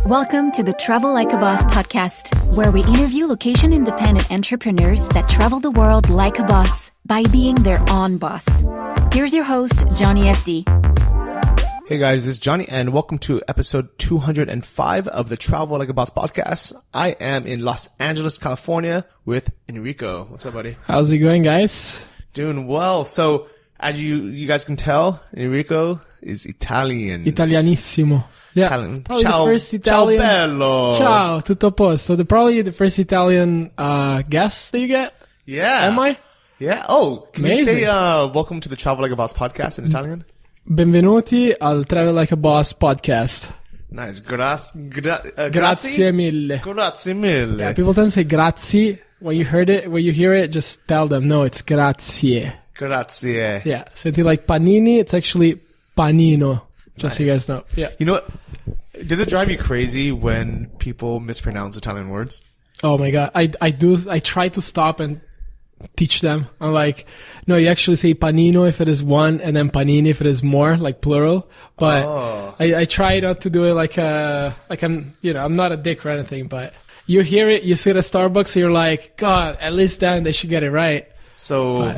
Welcome to the Travel Like a Boss podcast, where we interview location-independent entrepreneurs that travel the world like a boss by being their own boss. Here's your host, Johnny FD. Hey guys, this is Johnny and welcome to episode 205 of the Travel Like a Boss podcast. I am in Los Angeles, California with Enrico. What's up, buddy? How's it going, guys? Doing well. So, as you guys can tell, Enrico is Italian. Italianissimo. Yeah. Italian. Probably Ciao, the first Italian. ciao bello. Ciao, tutto posto. Probably the first Italian guest that you get. Yeah. Am I? Yeah. Oh, can Amazing. you say welcome to the Travel Like a Boss podcast in Italian? Benvenuti al Travel Like a Boss podcast. Nice. Grazie Grazie mille. Grazie mille. Yeah, people tend to say grazie. When you hear it, just tell them, no, it's grazie. Grazie. Yeah. So if you like panini, it's actually panino. Just so you Nice. guys know. Yeah. You know what? Does it drive you crazy when people mispronounce Italian words? Oh my god. I try to stop and teach them. I'm like, no, you actually say panino if it is one, and then panini if it is more, like plural. But I try not to do it like I'm not a dick or anything, but you hear it, you see it at Starbucks, and you're like, God, at least then they should get it right. So,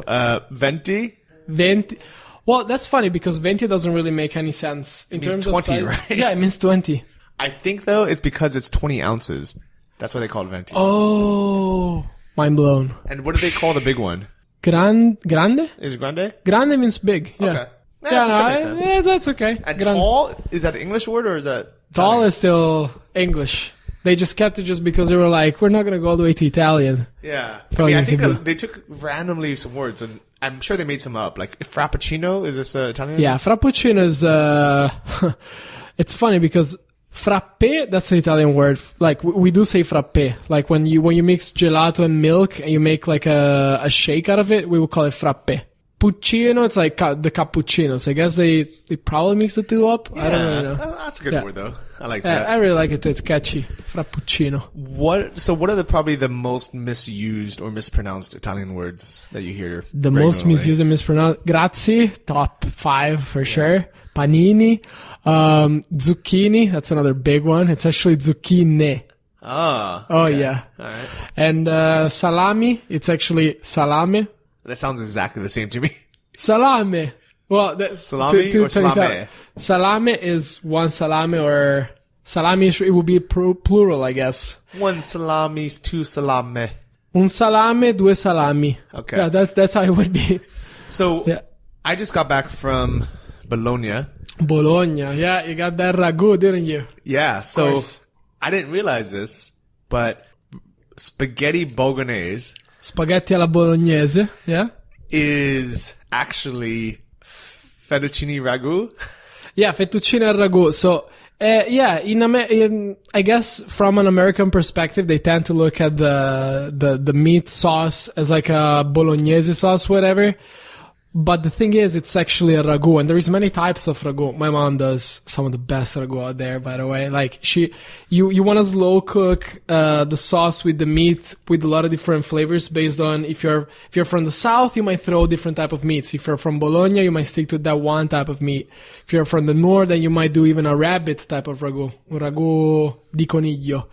venti? Venti. Well, that's funny because venti doesn't really make any sense. It means 20, of right? Yeah, it means 20. I think, though, it's because it's 20 ounces. That's why they call it venti. Oh, mind blown. And what do they call the big one? Grande? Is it grande? Grande means big. Yeah. Okay. Yeah, that makes sense. yeah, that's okay. And Grande. tall, is that an English word or is that Tall Italian? is still English. They just kept it just because they were like, we're not going to go all the way to Italian. Yeah. Probably I think people- they took randomly some words, and I'm sure they made some up. Like, frappuccino, is this Italian? Yeah, frappuccino is, it's funny because frappe, that's an Italian word. Like, we do say frappe. Like, when you mix gelato and milk and you make like a shake out of it, we would call it frappe. Puccino, it's like the cappuccino. So I guess they probably mix the two up. Yeah. I don't really know. That's a good Yeah. word, though. I like Yeah, that. I really like it too. It's catchy. Frappuccino. What are probably the most misused or mispronounced Italian words that you hear? The most regularly? misused and mispronounced. Grazie, top 5 for sure. Panini. Zucchini, that's another big one. It's actually zucchine. Ah. Oh, okay. yeah. All right. And salami, it's actually salame. That sounds exactly the same to me. Salame. Well, Salami or salame? Salame is one salame, or salami, it would be plural, I guess. One salami, two salame. Un salame, due salami. Okay. Yeah, that's how it would be. So, Yeah. I just got back from Bologna. Bologna. Yeah, you got that ragu, didn't you? Yeah, so course. I didn't realize this, but spaghetti bolognese Spaghetti alla bolognese. Yeah. is actually fettuccine ragu. Yeah, fettuccine al ragu. So, I guess from an American perspective, they tend to look at the meat sauce as like a bolognese sauce, whatever. But the thing is, it's actually a ragu, and there is many types of ragu. My mom does some of the best ragu out there, by the way. Like you want to slow cook the sauce with the meat with a lot of different flavors based on if you're from the south, you might throw different type of meats. If you're from Bologna, you might stick to that one type of meat. If you're from the north, then you might do even a rabbit type of ragu di coniglio.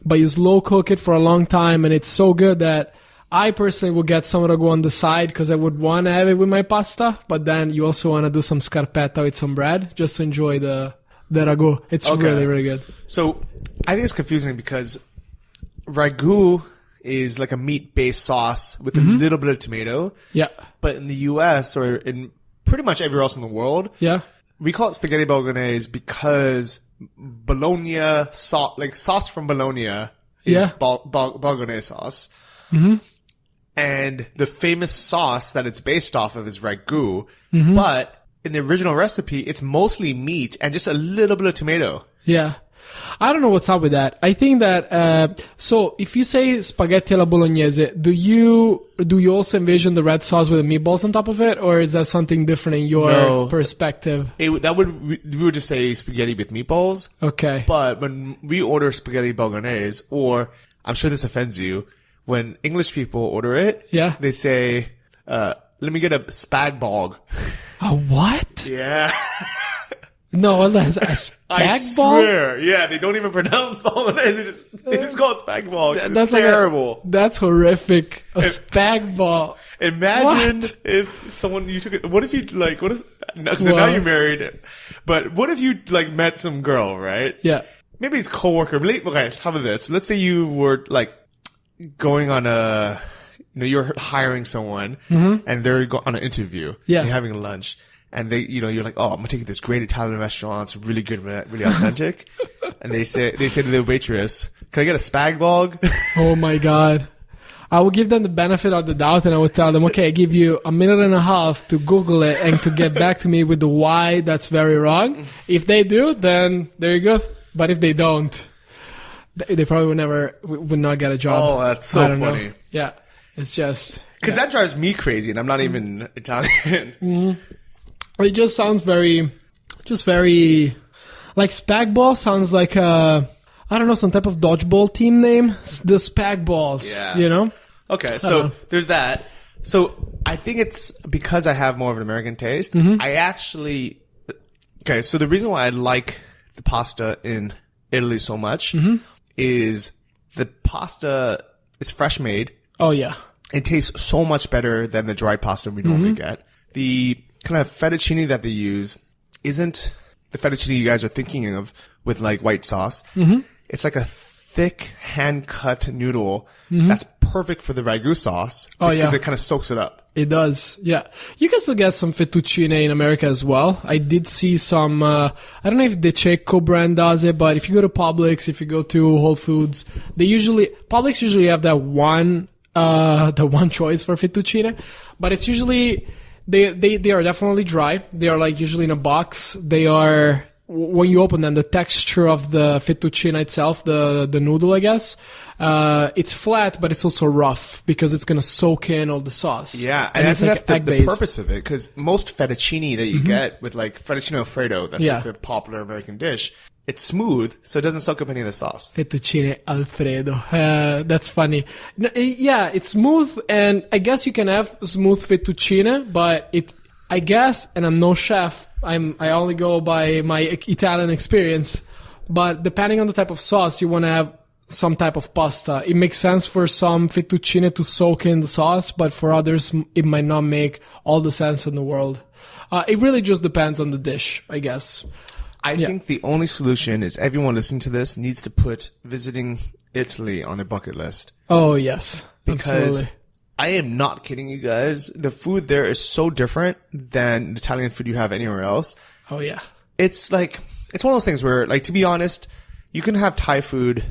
But you slow cook it for a long time, and it's so good that I personally would get some ragu on the side because I would want to have it with my pasta, but then you also want to do some scarpetta with some bread just to enjoy the ragu. It's Okay. really, really good. So I think it's confusing because ragu is like a meat-based sauce with a little bit of tomato. Yeah. But in the U.S. or in pretty much everywhere else in the world, Yeah. we call it spaghetti bolognese because Bologna sauce from Bologna is Yeah. bolognese sauce. And the famous sauce that it's based off of is ragu. But in the original recipe, it's mostly meat and just a little bit of tomato. Yeah. I don't know what's up with that. I think that, so if you say spaghetti alla bolognese, do you also envision the red sauce with the meatballs on top of it? Or is that something different in your No. perspective? We would just say spaghetti with meatballs. Okay. But when we order spaghetti bolognese, or I'm sure this offends you, when English people order it, Yeah. they say, let me get a spag bog. A what? Yeah. No, what's that? A I spag ball? swear. Yeah, they don't even pronounce bolognese. They just call it spag ball. It's That's terrible. That's horrific. A spag ball. Imagine What? if someone you took it. What if you like? What is? So now you're married, but what if you like met some girl, right? Yeah. Maybe it's coworker. Okay, how about this? Let's say you were like going on a, you're hiring someone, and they're on an interview. Yeah. You're having lunch, and they, you're like, oh, I'm gonna take you to this great Italian restaurant. It's really good, really authentic. And they say to the waitress, "Can I get a spag bog?" Oh my God. I will give them the benefit of the doubt and I would tell them, okay, I give you a minute and a half to Google it and to get back to me with the why that's very wrong. If they do, then there you go. But if they don't, they probably would not get a job. Oh, that's so funny. Know. Yeah. It's just. Because that drives me crazy and I'm not even Italian. It just sounds very, like spag ball sounds like I don't know, some type of dodgeball team name. The Spag Balls, Yeah. Okay, so there's that. So I think it's because I have more of an American taste. I actually... Okay, so the reason why I like the pasta in Italy so much is the pasta is fresh made. Oh, yeah. It tastes so much better than the dried pasta we normally get. The kind of fettuccine that they use isn't the fettuccine you guys are thinking of with like white sauce. It's like a thick hand-cut noodle that's perfect for the ragu sauce because it kind of soaks it up. It does, yeah. You can still get some fettuccine in America as well. I did see some, I don't know if the Cecco brand does it, but if you go to Publix, if you go to Whole Foods, Publix usually have that one choice for fettuccine, but it's usually, they are definitely dry. They are like usually in a box. They are, when you open them, the texture of the fettuccine itself, the noodle, I guess, it's flat, but it's also rough because it's going to soak in all the sauce. Yeah, and I think that's the purpose of it, because most fettuccine that you get with like fettuccine Alfredo, that's like the popular American dish, it's smooth, so it doesn't soak up any of the sauce. Fettuccine Alfredo. That's funny. Yeah, it's smooth, and I guess you can have smooth fettuccine, but I guess, and I'm no chef, I only go by my Italian experience, but depending on the type of sauce, you want to have some type of pasta. It makes sense for some fettuccine to soak in the sauce, but for others, it might not make all the sense in the world. It really just depends on the dish, I guess. I think the only solution is everyone listening to this needs to put visiting Italy on their bucket list. Oh, yes. Because absolutely. I am not kidding you guys. The food there is so different than the Italian food you have anywhere else. Oh, yeah. It's like, it's one of those things where, like, to be honest, you can have Thai food,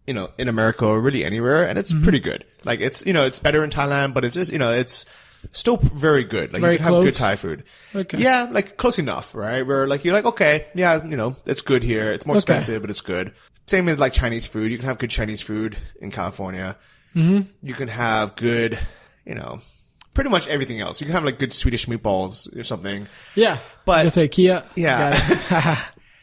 in America or really anywhere, and it's pretty good. Like, it's, it's better in Thailand, but it's just, it's still very good. Like, very you can have good Thai food. Okay. Yeah, like, close enough, right? Where, like, you're like, okay, yeah, it's good here. It's more expensive, but it's good. Same with, like, Chinese food. You can have good Chinese food in California. You can have good, pretty much everything else. You can have like good Swedish meatballs or something. Yeah. But go to IKEA. Yeah.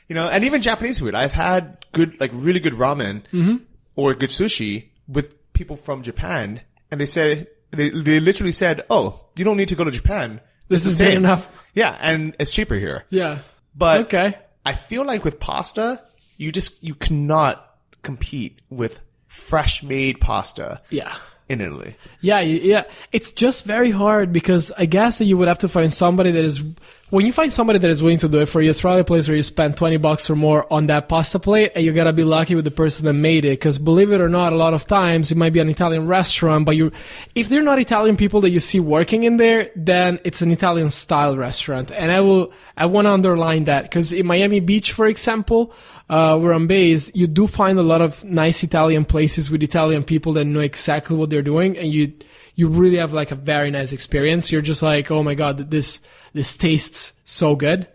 And even Japanese food. I've had good, like really good ramen or good sushi with people from Japan, and they said, they literally said, "Oh, you don't need to go to Japan. This is good enough." Yeah. And it's cheaper here. Yeah. But okay. I feel like with pasta, you cannot compete with fresh made pasta. Yeah. In Italy. Yeah. It's just very hard because I guess that you would have to find somebody that is, when you find somebody that is willing to do it for you, it's probably a place where you spend $20 or more on that pasta plate, and you gotta be lucky with the person that made it. Because believe it or not, a lot of times it might be an Italian restaurant, but if they're not Italian people that you see working in there, then it's an Italian style restaurant. And I want to underline that because in Miami Beach, for example, where I'm based, you do find a lot of nice Italian places with Italian people that know exactly what they're doing, and you really have like a very nice experience. You're just like, oh my God, this tastes so good.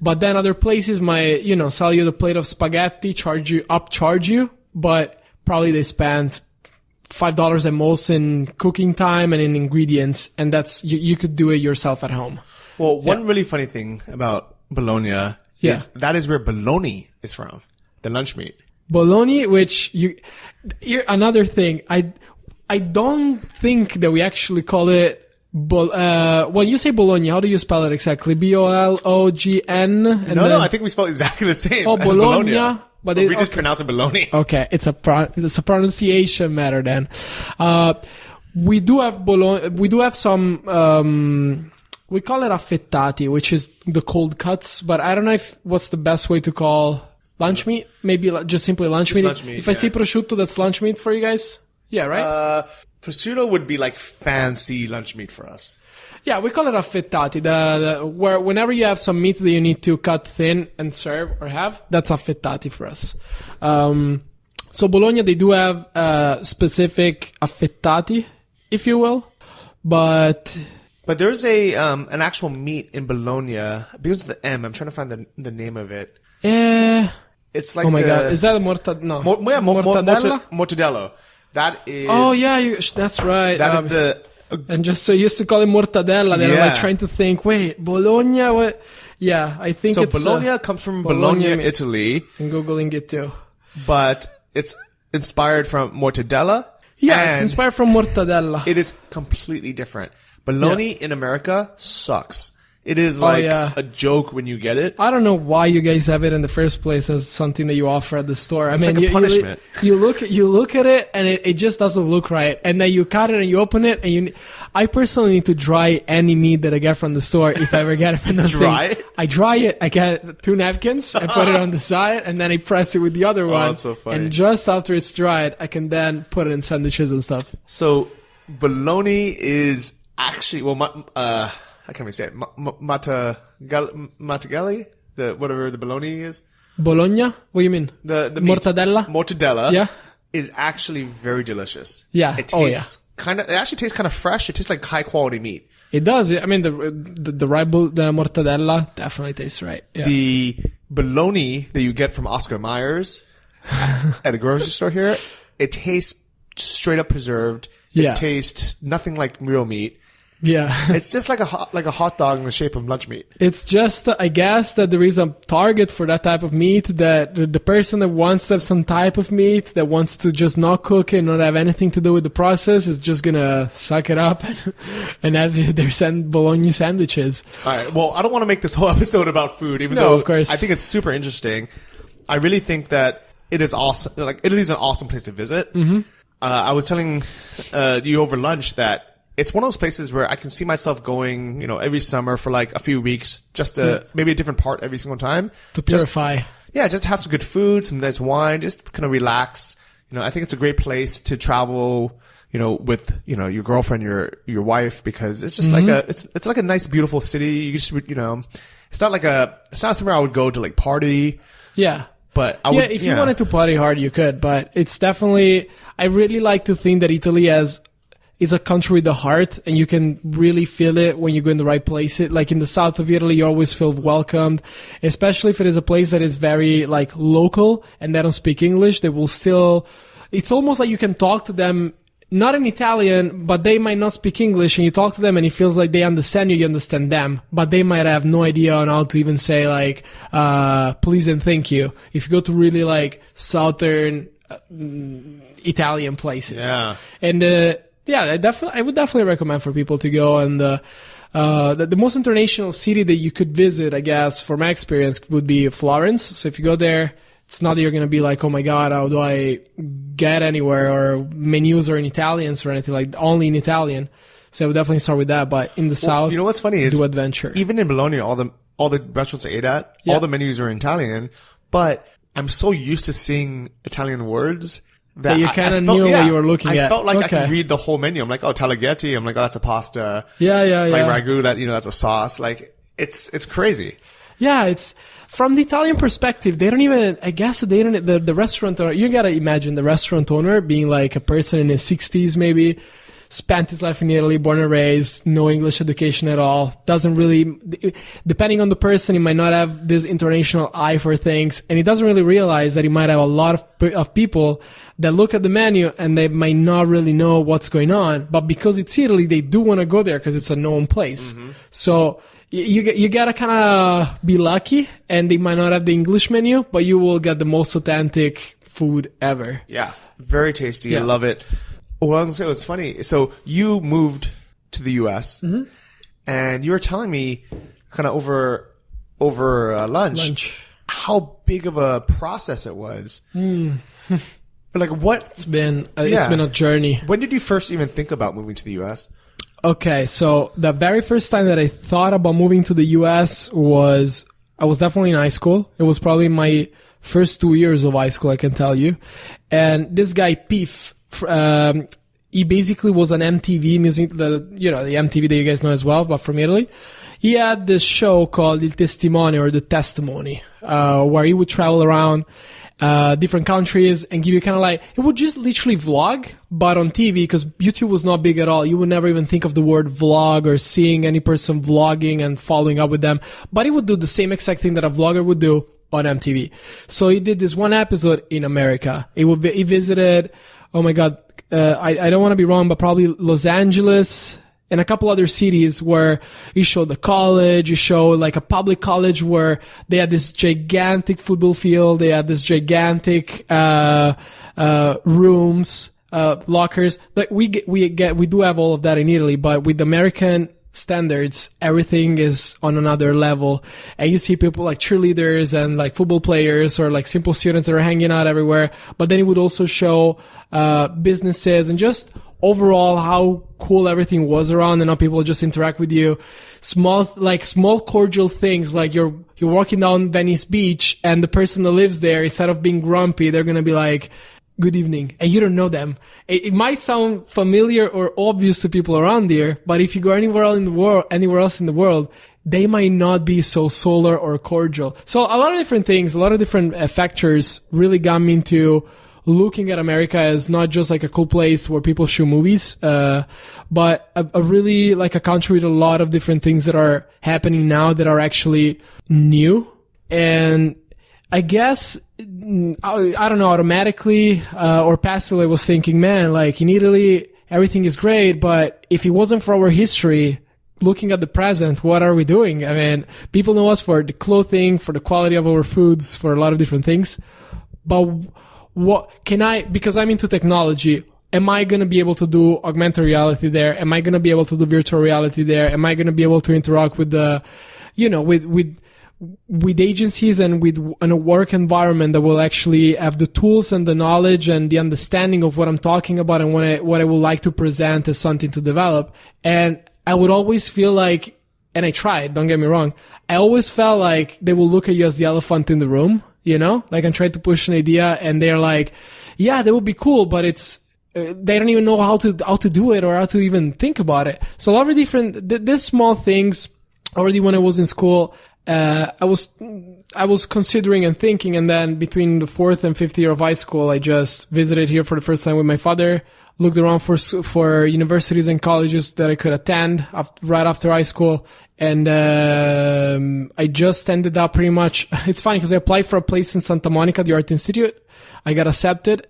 But then other places might, sell you the plate of spaghetti, upcharge you, but probably they spend $5 at most in cooking time and in ingredients, and that's, you could do it yourself at home. Well, one really funny thing about Bologna is that is where bologna is from, the lunch meat. Bologna, which another thing, I don't think that we actually call it When you say Bologna, how do you spell it exactly? Bologn? No, I think we spell exactly the same. Oh, as Bologna. But we just pronounce it Bologna. Okay, it's a pronunciation matter then. We do have Bologna. We do have some. We call it affettati, which is the cold cuts. But I don't know what's the best way to call lunch meat. Maybe just simply lunch meat. If I say prosciutto, that's lunch meat for you guys. Yeah, right. Prosciutto would be like fancy lunch meat for us. Yeah, we call it affettati. Where whenever you have some meat that you need to cut thin and serve or have, that's affettati for us. So Bologna, they do have specific affettati, if you will, but there's an actual meat in Bologna because of the M. I'm trying to find the name of it. It's like, oh my god, is that a mortadella? No, mortadella. Mortadella. That is. Oh yeah, that's right. That is the. And just so you used to call it mortadella, then I'm like trying to think. Wait, Bologna? What? Yeah, I think so. It's Bologna comes from Bologna, Italy. I'm googling it too. But it's inspired from mortadella. Yeah, it's inspired from mortadella. It is completely different. Bologna in America sucks. It is like a joke when you get it. I don't know why you guys have it in the first place as something that you offer at the store. It's like a punishment. You look at it and it just doesn't look right. And then you cut it and you open it and I personally need to dry any meat that I get from the store if I ever get it from those things. I dry it. I get 2 napkins. I put it on the side and then I press it with the other one. That's so funny. And just after it's dried, I can then put it in sandwiches and stuff. So bologna is actually, how can we say it? Matagalli? Whatever the bologna is? Bologna? What do you mean? The mortadella? Mortadella is actually very delicious. Yeah. It tastes it actually tastes kind of fresh. It tastes like high quality meat. It does. I mean, the mortadella definitely tastes right. Yeah. The bologna that you get from Oscar Mayer's at a grocery store here, it tastes straight up preserved. It tastes nothing like real meat. Yeah. It's just like a hot dog in the shape of lunch meat. It's just, I guess that there is a target for that type of meat, that the person that wants to have some type of meat, that wants to just not cook it, not have anything to do with the process, is just gonna suck it up and have their bologna sandwiches. Alright, well, I don't want to make this whole episode about food, even though of course. I think it's super interesting. I really think that it is awesome. Like, Italy is an awesome place to visit. Mm-hmm. I was telling you over lunch that it's one of those places where I can see myself going, every summer for like a few weeks, just to maybe a different part every single time. To purify. Just have some good food, some nice wine, just kind of relax. I think it's a great place to travel, with, your girlfriend, your wife, because it's just like it's like a nice, beautiful city. You just, it's not somewhere I would go to like party. Yeah. But if you wanted to party hard, you could, but it's definitely, I really like to think that Italy is a country with a heart, and you can really feel it when you go in the right place. Like in the south of Italy, you always feel welcomed, especially if it is a place that is very like local and they don't speak English. They will still, it's almost like you can talk to them, not in Italian, but they might not speak English, and you talk to them and it feels like they understand you understand them, but they might have no idea on how to even say like, please and thank you. If you go to really like southern Italian places. Yeah. And, I would definitely recommend for people to go. And the most international city that you could visit, I guess, from my experience, would be Florence. So if you go there, it's not that you're going to be like, oh my God, how do I get anywhere? Or menus are in Italian or anything, like only in Italian. So I would definitely start with that. But in the south, you know what's funny is do adventure. Even in Bologna, all the restaurants I ate at, all the menus are in Italian. But I'm so used to seeing Italian words that you kind of knew what you were looking at. I felt like I could read the whole menu. I'm like, oh, tagliatelle. I'm like, oh, that's a pasta. Yeah. Like ragu, that's a sauce. Like, it's crazy. Yeah, it's from the Italian perspective. They don't even, I guess they don't, the restaurant owner, you gotta imagine the restaurant owner being like a person in his 60s maybe, spent his life in Italy, born and raised, no English education at all, doesn't really, depending on the person, he might not have this international eye for things, and he doesn't really realize that he might have a lot of people that look at the menu and they might not really know what's going on, but because it's Italy, they do want to go there because it's a known place. Mm-hmm. So you gotta kind of be lucky, and they might not have the English menu, but you will get the most authentic food ever. Yeah, very tasty. Yeah. I love it. Well, I was going to say, it was funny. So you moved to the US, and you were telling me kind of over lunch how big of a process it was. Like what? It's been a journey. When did you first even think about moving to the US? Okay, so the very first time that I thought about moving to the US was, I was definitely in high school. It was probably my first 2 years of high school, I can tell you. And this guy, Piff, he basically was an MTV music, the MTV that you guys know as well, but from Italy. He had this show called Il Testimone, or The Testimony, where he would travel around different countries and give you kind of like, it would just literally vlog, but on TV, because YouTube was not big at all. You would never even think of the word vlog or seeing any person vlogging and following up with them. But he would do the same exact thing that a vlogger would do on MTV. So he did this one episode in America. He visited, oh my God, I don't want to be wrong, but probably Los Angeles and a couple other cities where he showed the college, he showed like a public college where they had this gigantic football field, they had this gigantic rooms, lockers. Like we do have all of that in Italy, but with American standards, everything is on another level. And you see people like cheerleaders and like football players or like simple students that are hanging out everywhere. But then it would also show businesses and just overall how cool everything was around and how people just interact with you. Small cordial things, like you're walking down Venice Beach and the person that lives there, instead of being grumpy, they're gonna be like, good evening, and you don't know them. It might sound familiar or obvious to people around there, but if you go anywhere else in the world, they might not be so solar or cordial. So a lot of different things, a lot of different factors really got me into looking at America as not just like a cool place where people shoot movies, but a really like a country with a lot of different things that are happening now that are actually new. And I guess, I don't know, automatically or passively I was thinking, man, like in Italy, everything is great, but if it wasn't for our history, looking at the present, what are we doing? I mean, people know us for the clothing, for the quality of our foods, for a lot of different things. But because I'm into technology, am I going to be able to do augmented reality there? Am I going to be able to do virtual reality there? Am I going to be able to interact with with agencies and in a work environment that will actually have the tools and the knowledge and the understanding of what I'm talking about and what I would like to present as something to develop? And I would always feel like, and I tried, don't get me wrong, I always felt like they will look at you as the elephant in the room, like I'm trying to push an idea and they're like, yeah, that would be cool, but they don't even know how to do it or how to even think about it. So a lot of these small things, already when I was in school, I was considering and thinking, and then between the 4th and 5th year of high school, I just visited here for the first time with my father, looked around for universities and colleges that I could attend right after high school, and I just ended up pretty much, it's funny because I applied for a place in Santa Monica, the Art Institute. I got accepted.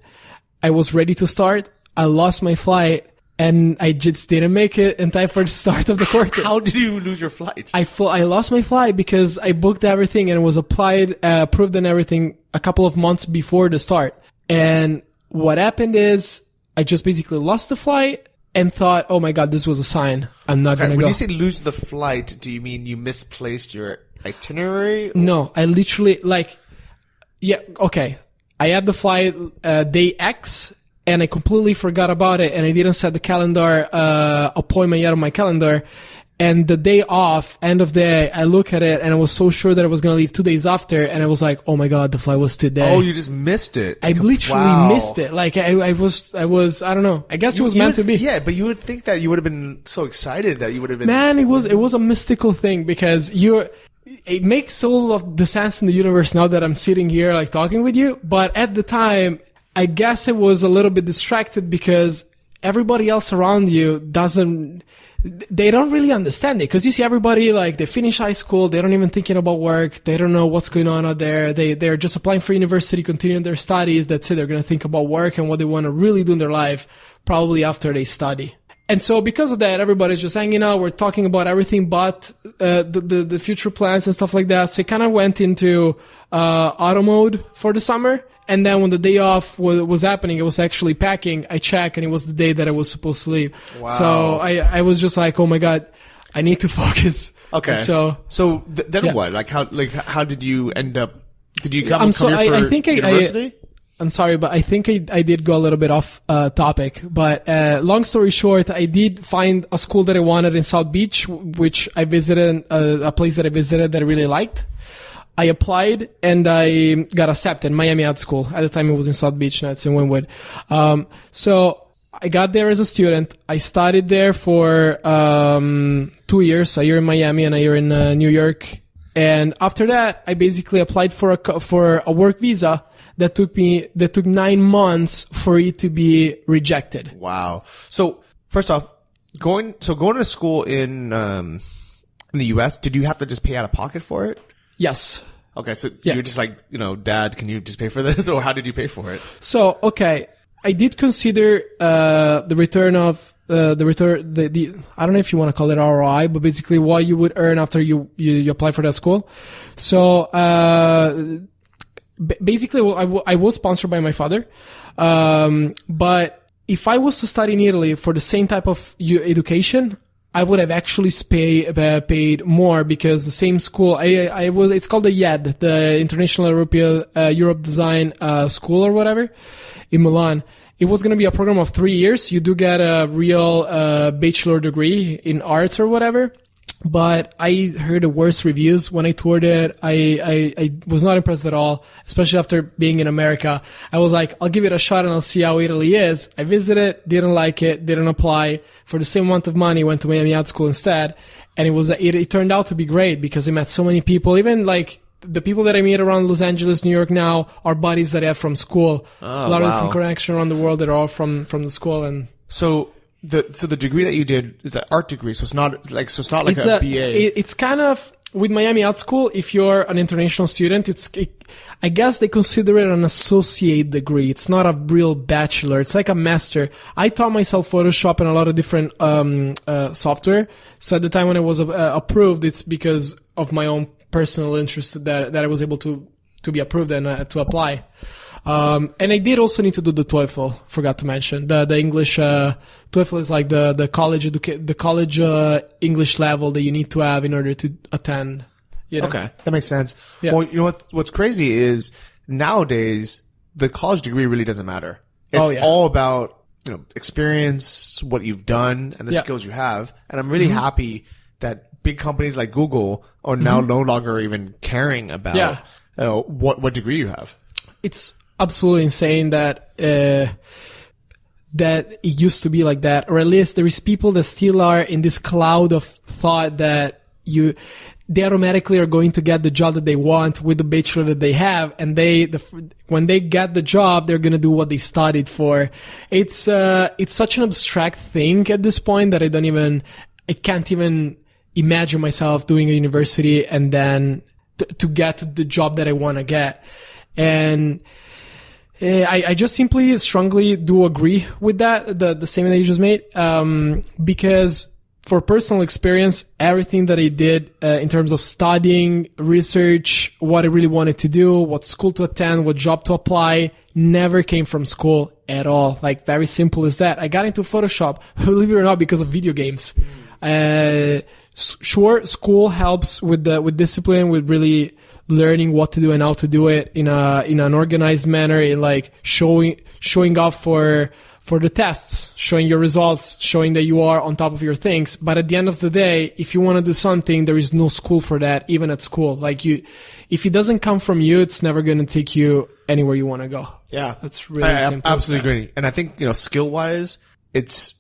I was ready to start. I lost my flight. And I just didn't make it in time for the start of the quarter. How did you lose your flight? I lost my flight because I booked everything and it was applied, approved and everything a couple of months before the start. And what happened is I just basically lost the flight and thought, oh my God, this was a sign. I'm not going to go. When you say lose the flight, do you mean you misplaced your itinerary? No, I literally okay. I had the flight day X. And I completely forgot about it, and I didn't set the calendar appointment yet on my calendar. And the day off, end of day, I look at it, and I was so sure that I was going to leave 2 days after, and I was like, oh my God, the flight was today. Oh, you just missed it. I literally missed it. Like, I was, I don't know. I guess it was meant to be. Yeah, but you would think that you would have been so excited that you would have been. Man, it was a mystical thing because it makes all of the sense in the universe now that I'm sitting here, like, talking with you. But at the time, I guess it was a little bit distracted because everybody else around you they don't really understand it. Because you see everybody, like, they finish high school, they don't even thinking about work, they don't know what's going on out there, they're just applying for university, continuing their studies, that's it, they're going to think about work and what they want to really do in their life, probably after they study. And so because of that, everybody's just hanging out, we're talking about everything but the future plans and stuff like that. So it kind of went into auto mode for the summer. And then when the day off was happening, it was actually packing. I checked, and it was the day that I was supposed to leave. Wow. So I was just like, oh my God, I need to focus. Okay. And then what? How did you end up? Did you come here for university? I'm sorry, but I think I did go a little bit off topic. But long story short, I did find a school that I wanted in South Beach, which I visited, a place that I visited that I really liked. I applied and I got accepted. Miami Art School. At the time, it was in South Beach, now it's in Wynwood. So I got there as a student. I studied there for 2 years, a year in Miami and a year in New York. And after that, I basically applied for a work visa. That took 9 months for it to be rejected. Wow. So first off, going to school in the US, did you have to just pay out of pocket for it? Yes. Okay. So you're just like, Dad, can you just pay for this? Or how did you pay for it? So, okay. I did consider, the return of, I don't know if you want to call it ROI, but basically what you would earn after you apply for that school. So, basically, I was sponsored by my father. But if I was to study in Italy for the same type of education, I would have actually paid more, because the same school, it's called the IED, the International Europe Design School or whatever, in Milan. It was going to be a program of 3 years. You do get a real bachelor degree in arts or whatever. But I heard the worst reviews when I toured it. I was not impressed at all, especially after being in America. I was like, I'll give it a shot and I'll see how Italy is. I visited, didn't like it, didn't apply. For the same amount of money, went to Miami Art School instead. And it turned out to be great, because I met so many people. Even like the people that I meet around Los Angeles, New York now are buddies that I have from school. Oh, a lot of wow. them from connection around the world that are all from the school. And so the degree that you did is an art degree, so it's not like a BA. It's kind of, with Miami Art School, if you're an international student, I guess they consider it an associate degree. It's not a real bachelor. It's like a master. I taught myself Photoshop and a lot of different software. So at the time when I was approved, it's because of my own personal interest that I was able to be approved and to apply. And I did also need to do the TOEFL. Forgot to mention the English. TOEFL is like the college English level that you need to have in order to attend. Okay, that makes sense. Yeah. Well, what's crazy is nowadays the college degree really doesn't matter. It's all about experience, what you've done, and the skills you have. And I'm really happy that big companies like Google are now no longer even caring about what degree you have. It's absolutely insane that it used to be like that, or at least there is people that still are in this cloud of thought that they automatically are going to get the job that they want with the bachelor that they have, and when they get the job, they're going to do what they studied for. It's such an abstract thing at this point that I can't even imagine myself doing a university and then to get to the job that I want to get. And I just simply strongly do agree with that, the statement that you just made, because for personal experience, everything that I did in terms of studying, research, what I really wanted to do, what school to attend, what job to apply, never came from school at all. Like, very simple as that. I got into Photoshop, believe it or not, because of video games. Sure, school helps with discipline, with really learning what to do and how to do it in an organized manner, in like showing off for the tests, showing your results, showing that you are on top of your things. But at the end of the day, if you want to do something, there is no school for that, even at school. Like, if it doesn't come from you, it's never going to take you anywhere you want to go. Yeah. That's really simple. I absolutely agree. And I think, skill wise, it's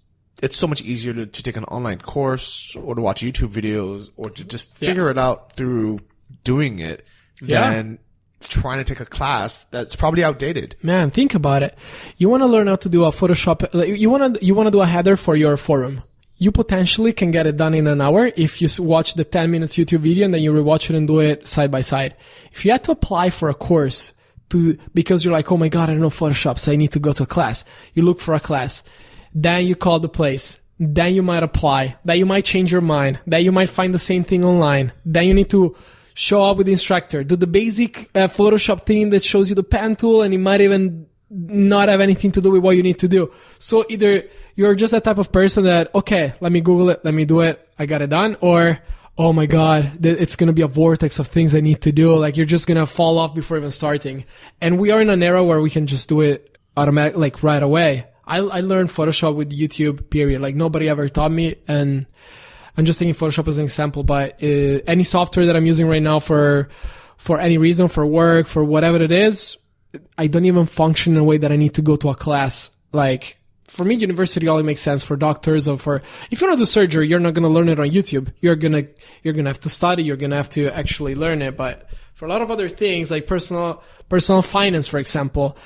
so much easier to take an online course or to watch YouTube videos or to just figure it out through doing it than trying to take a class that's probably outdated. Man, think about it. You want to learn how to do a Photoshop. You want to do a header for your forum. You potentially can get it done in an hour if you watch the 10 minutes YouTube video and then you rewatch it and do it side by side. If you had to apply for a course because you're like, oh my God, I don't know Photoshop, so I need to go to a class. You look for a class. Then you call the place. Then you might apply. Then you might change your mind. Then you might find the same thing online. Then you need to show up with the instructor, do the basic Photoshop thing that shows you the pen tool, and it might even not have anything to do with what you need to do. So either you're just that type of person that, okay, let me Google it, let me do it, I got it done, or, oh my God, it's going to be a vortex of things I need to do. Like, you're just going to fall off before even starting. And we are in an era where we can just do it automatic, like right away. I learned Photoshop with YouTube, period. Like, nobody ever taught me, and I'm just taking Photoshop as an example, but any software that I'm using right now for any reason, for work, for whatever it is, I don't even function in a way that I need to go to a class. Like, for me, university only makes sense for doctors, or for, if you want to do surgery, you're not going to learn it on YouTube. You're going to have to study, you're going to have to actually learn it. But for a lot of other things, like personal finance, for example,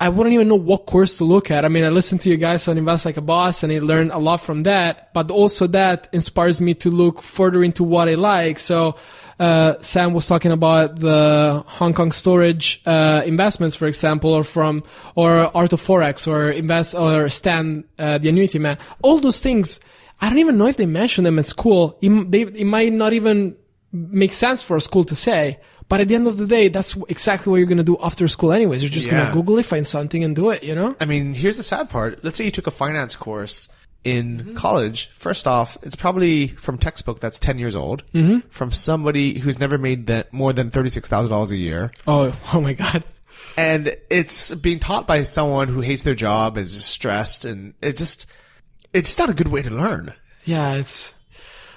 I wouldn't even know what course to look at. I mean, I listen to you guys on Invest Like a Boss, and I learn a lot from that, but also that inspires me to look further into what I like. So, Sam was talking about the Hong Kong storage investments, for example, or Art of Forex, or Stan, the annuity man. All those things, I don't even know if they mention them at school. It might not even make sense for a school to say. But at the end of the day, that's exactly what you're going to do after school anyways. You're just going to Google it, find something, and do it, you know? I mean, here's the sad part. Let's say you took a finance course in college. First off, it's probably from textbook that's 10 years old, from somebody who's never made more than $36,000 a year. Oh my God. And it's being taught by someone who hates their job, is just stressed, and it's just not a good way to learn. Yeah,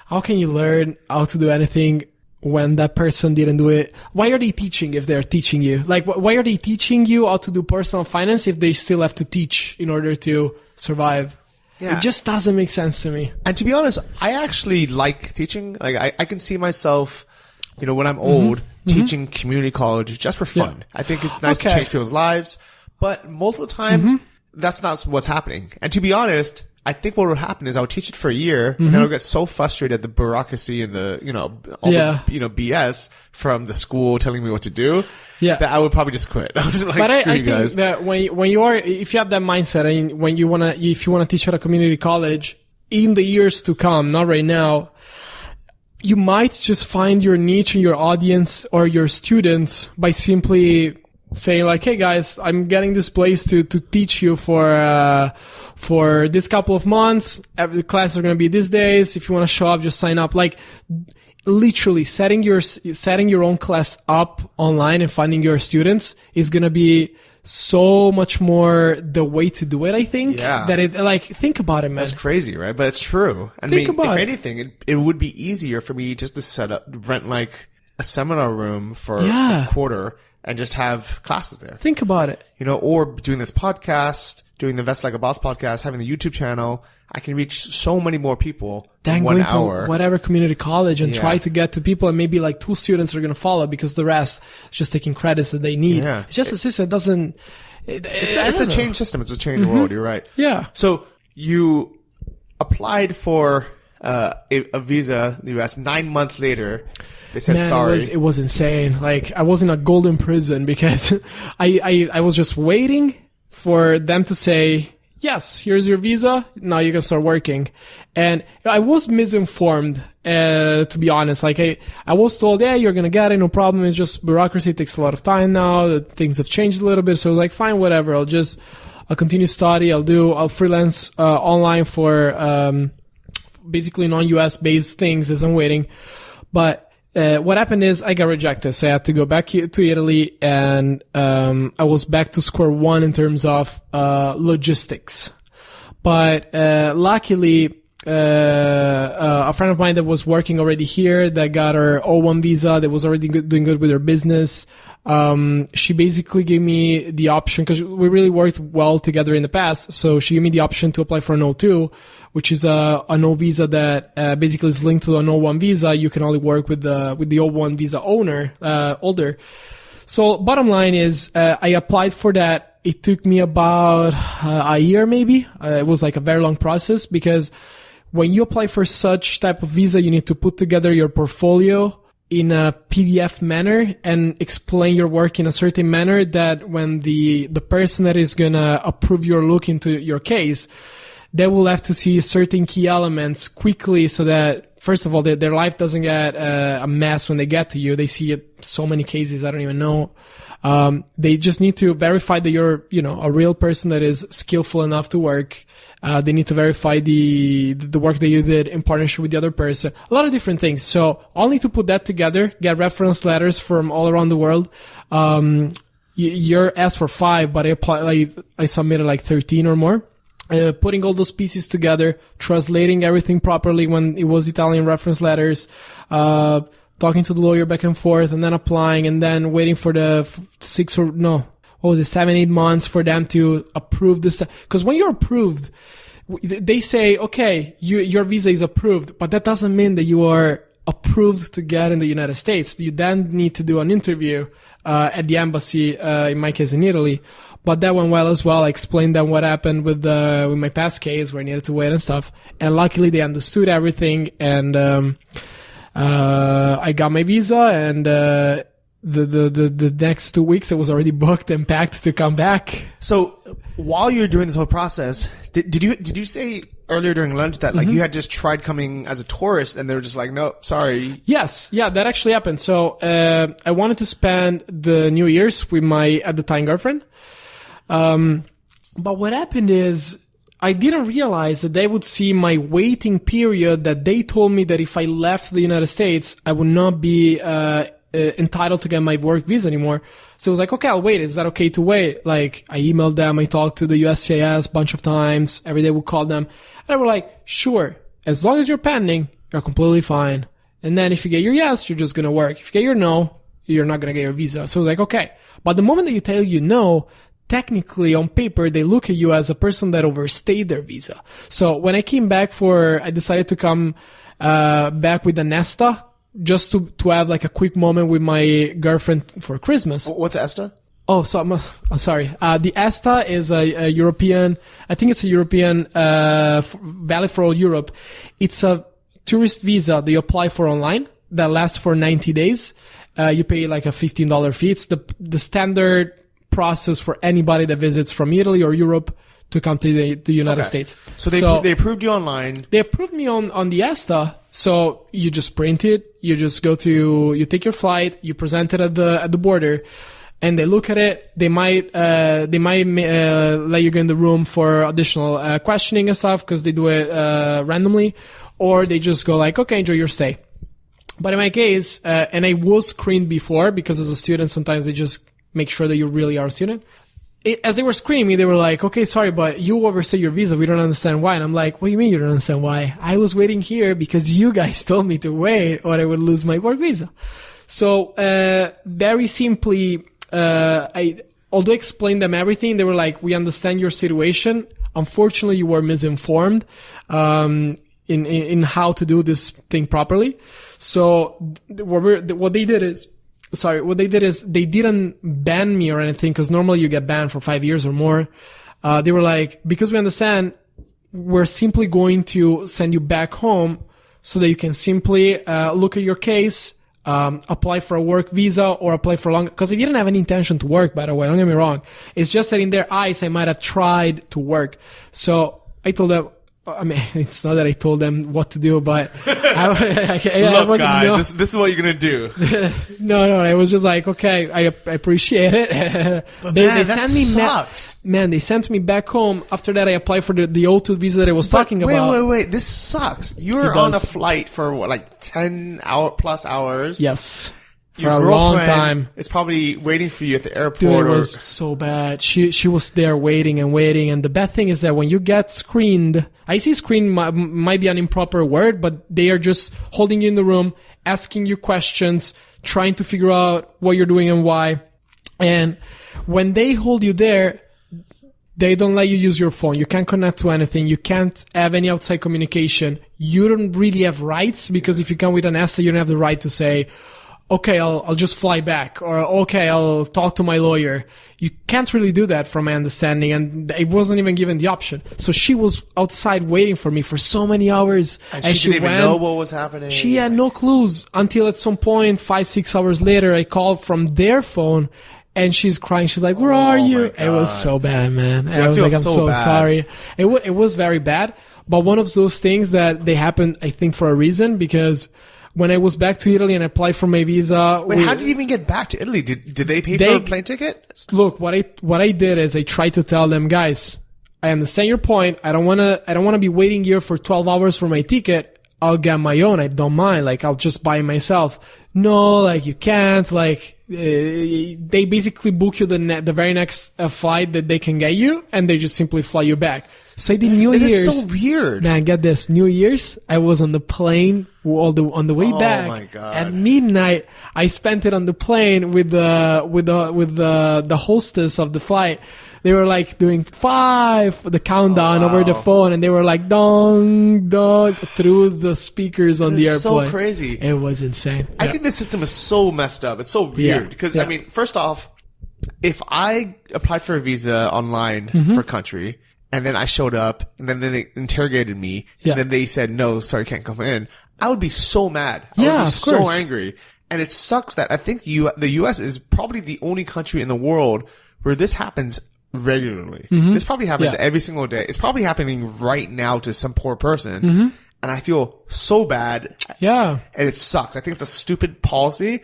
how can you learn how to do anything when that person didn't do it? Why are they teaching if they're teaching you? Like, why are they teaching you how to do personal finance if they still have to teach in order to survive? Yeah. It just doesn't make sense to me. And to be honest, I actually like teaching. Like, I can see myself, when I'm old, teaching community college just for fun. Yeah. I think it's nice to change people's lives. But most of the time, that's not what's happening. And to be honest, I think what will happen is I'll teach it for a year, and then I'll get so frustrated at the bureaucracy and the, all the, BS from the school telling me what to do, that I would probably just quit. I was just like, screw you guys. That if you have that mindset, and if you want to teach at a community college in the years to come, not right now, you might just find your niche and your audience or your students by simply saying like, hey guys, I'm getting this place to teach you for this couple of months. The classes are going to be these days. If you want to show up, just sign up. Like, literally setting your own class up online and finding your students is going to be so much more the way to do it, I think. Yeah. Think about it, man. That's crazy, right? But it's true. If anything, it would be easier for me just to rent like a seminar room for a quarter and just have classes there. Think about it. Or doing this podcast, doing the Invest Like a Boss podcast, having the YouTube channel, I can reach so many more people in 1 hour. To whatever community college and try to get to people, and maybe like 2 students are going to follow because the rest is just taking credits that they need. Yeah. It's just a system that doesn't... It's a change system. It's a change world. You're right. Yeah. So you applied for a visa in the US 9 months later. They said sorry. It was insane. Like, I was in a golden prison because I was just waiting for them to say, yes, here's your visa. Now you can start working. And I was misinformed, to be honest. Like, I was told, yeah, you're going to get it. No problem. It's just bureaucracy. It takes a lot of time now. Things have changed a little bit. So I was like, fine, whatever. I'll continue study. I'll freelance, online for, basically non-US based things as I'm waiting. But, what happened is I got rejected, so I had to go back to Italy, and I was back to square one in terms of logistics. But luckily, a friend of mine that was working already here, that got her O1 visa, that was already doing good with her business, she basically gave me the option, because we really worked well together in the past, so she gave me the option to apply for an O2, which is an O visa that basically is linked to an O1 visa. You can only work with the O1 visa holder. So bottom line is, I applied for that. It took me about a year, maybe. It was like a very long process, because when you apply for such type of visa, you need to put together your portfolio in a PDF manner and explain your work in a certain manner that when the person that is gonna approve your look into your case, they will have to see certain key elements quickly, so that first of all, their life doesn't get a mess when they get to you. They see so many cases I don't even know. They just need to verify that you're, a real person that is skillful enough to work. They need to verify the work that you did in partnership with the other person. A lot of different things. So I'll need to put that together, get reference letters from all around the world. You're asked for 5, but I submitted like 13 or more. Putting all those pieces together, translating everything properly when it was Italian reference letters, talking to the lawyer back and forth, and then applying, and then waiting for the 7-8 months for them to approve this. Because when you're approved, they say, okay, your visa is approved, but that doesn't mean that you are approved to get in the United States. You then need to do an interview at the embassy, in my case in Italy. But that went well as well. I explained them what happened with my past case where I needed to wait and stuff. And luckily they understood everything, and I got my visa, and the next 2 weeks I was already booked and packed to come back. So while you're doing this whole process, did you say earlier during lunch that you had just tried coming as a tourist and they were just like, nope, sorry? Yes, yeah, that actually happened. So I wanted to spend the New Year's with my at the time girlfriend. But what happened is I didn't realize that they would see my waiting period, that they told me that if I left the United States, I would not be entitled to get my work visa anymore. So I was like, okay, I'll wait. Is that okay to wait? Like, I emailed them. I talked to the USCIS a bunch of times. Every day we'll call them. And they were like, sure, as long as you're pending, you're completely fine. And then if you get your yes, you're just going to work. If you get your no, you're not going to get your visa. So I was like, okay. But the moment that you tell you no, technically on paper, they look at you as a person that overstayed their visa. So when I came back I decided to come back with an ESTA, just to have like a quick moment with my girlfriend for Christmas. What's ESTA? Oh, so I'm sorry. The ESTA is a European, I think it's a European, valid for all Europe. It's a tourist visa that you apply for online that lasts for 90 days. You pay like a $15 fee. It's the standard process for anybody that visits from Italy or Europe to come to the United States. So they approved you online. They approved me on the ESTA. So you just print it. You just you take your flight. You present it at the border, and they look at it. They might let you go in the room for additional questioning and stuff because they do it randomly, or they just go like, okay, enjoy your stay. But in my case, and I was screened before because as a student, sometimes they just make sure that you really are a student. As they were screening me, they were like, okay, sorry, but you overstayed your visa. We don't understand why. And I'm like, what do you mean you don't understand why? I was waiting here because you guys told me to wait or I would lose my work visa. So, very simply, although I explained them everything, they were like, we understand your situation. Unfortunately, you were misinformed, in how to do this thing properly. So what they did is they didn't ban me or anything, because normally you get banned for 5 years or more. They were like, because we understand, we're simply going to send you back home so that you can simply look at your case, apply for a work visa or apply for long, because I didn't have any intention to work, by the way, don't get me wrong. It's just that in their eyes, I might have tried to work. So I told them, I mean, it's not that I told them what to do, but look, guys, this is what you're gonna do. No, I was just like, okay, I appreciate it. But that sucks. They sent me back home. After that, I applied for the O2 visa that I was talking about. Wait, this sucks. You were on a flight for what, like 10 plus hours? Yes. For a long time. It's probably waiting for you at the airport. Dude, it was so bad. She was there waiting. And the bad thing is that when you get screened, I see screened might be an improper word, but they are just holding you in the room, asking you questions, trying to figure out what you're doing and why. And when they hold you there, they don't let you use your phone. You can't connect to anything. You can't have any outside communication. You don't really have rights, because if you come with an ESTA, you don't have the right to say, okay, I'll just fly back, or okay, I'll talk to my lawyer. You can't really do that from my understanding, and it wasn't even given the option. So she was outside waiting for me for so many hours. And she didn't even know what was happening. She had no clues until at some point, 5-6 hours later, I called from their phone, And she's crying. She's like, where are you? It was so bad, man. And I was like, I'm so sorry. It was very bad. But one of those things that they happened, I think, for a reason, because when I was back to Italy and applied for my visa. Wait, how did you even get back to Italy? Did they pay for a plane ticket? Look, what I did is I tried to tell them, guys, I understand your point. I don't want to be waiting here for 12 hours for my ticket. I'll get my own. I don't mind. Like, I'll just buy it myself. No, like, you can't. Like, they basically book you the very next flight that they can get you, and they just simply fly you back. So I did New Year's. It is so weird. Man, get this. New Year's, I was on the plane on the way back. Oh my God. At midnight, I spent it on the plane with the hostess of the flight. They were like doing 5, the countdown over the phone, and they were like dong dong through the speakers on the airplane. So crazy. It was insane. I think the system is so messed up. It's so weird because I mean, first off, if I applied for a visa online for a country and then I showed up and then they interrogated me and then they said no, sorry, can't come in, I would be so mad. I would be so angry. And it sucks that I think the US is probably the only country in the world where this happens regularly. This probably happens every single day. It's probably happening right now to some poor person. And I feel so bad. Yeah. And it sucks. I think it's a stupid policy.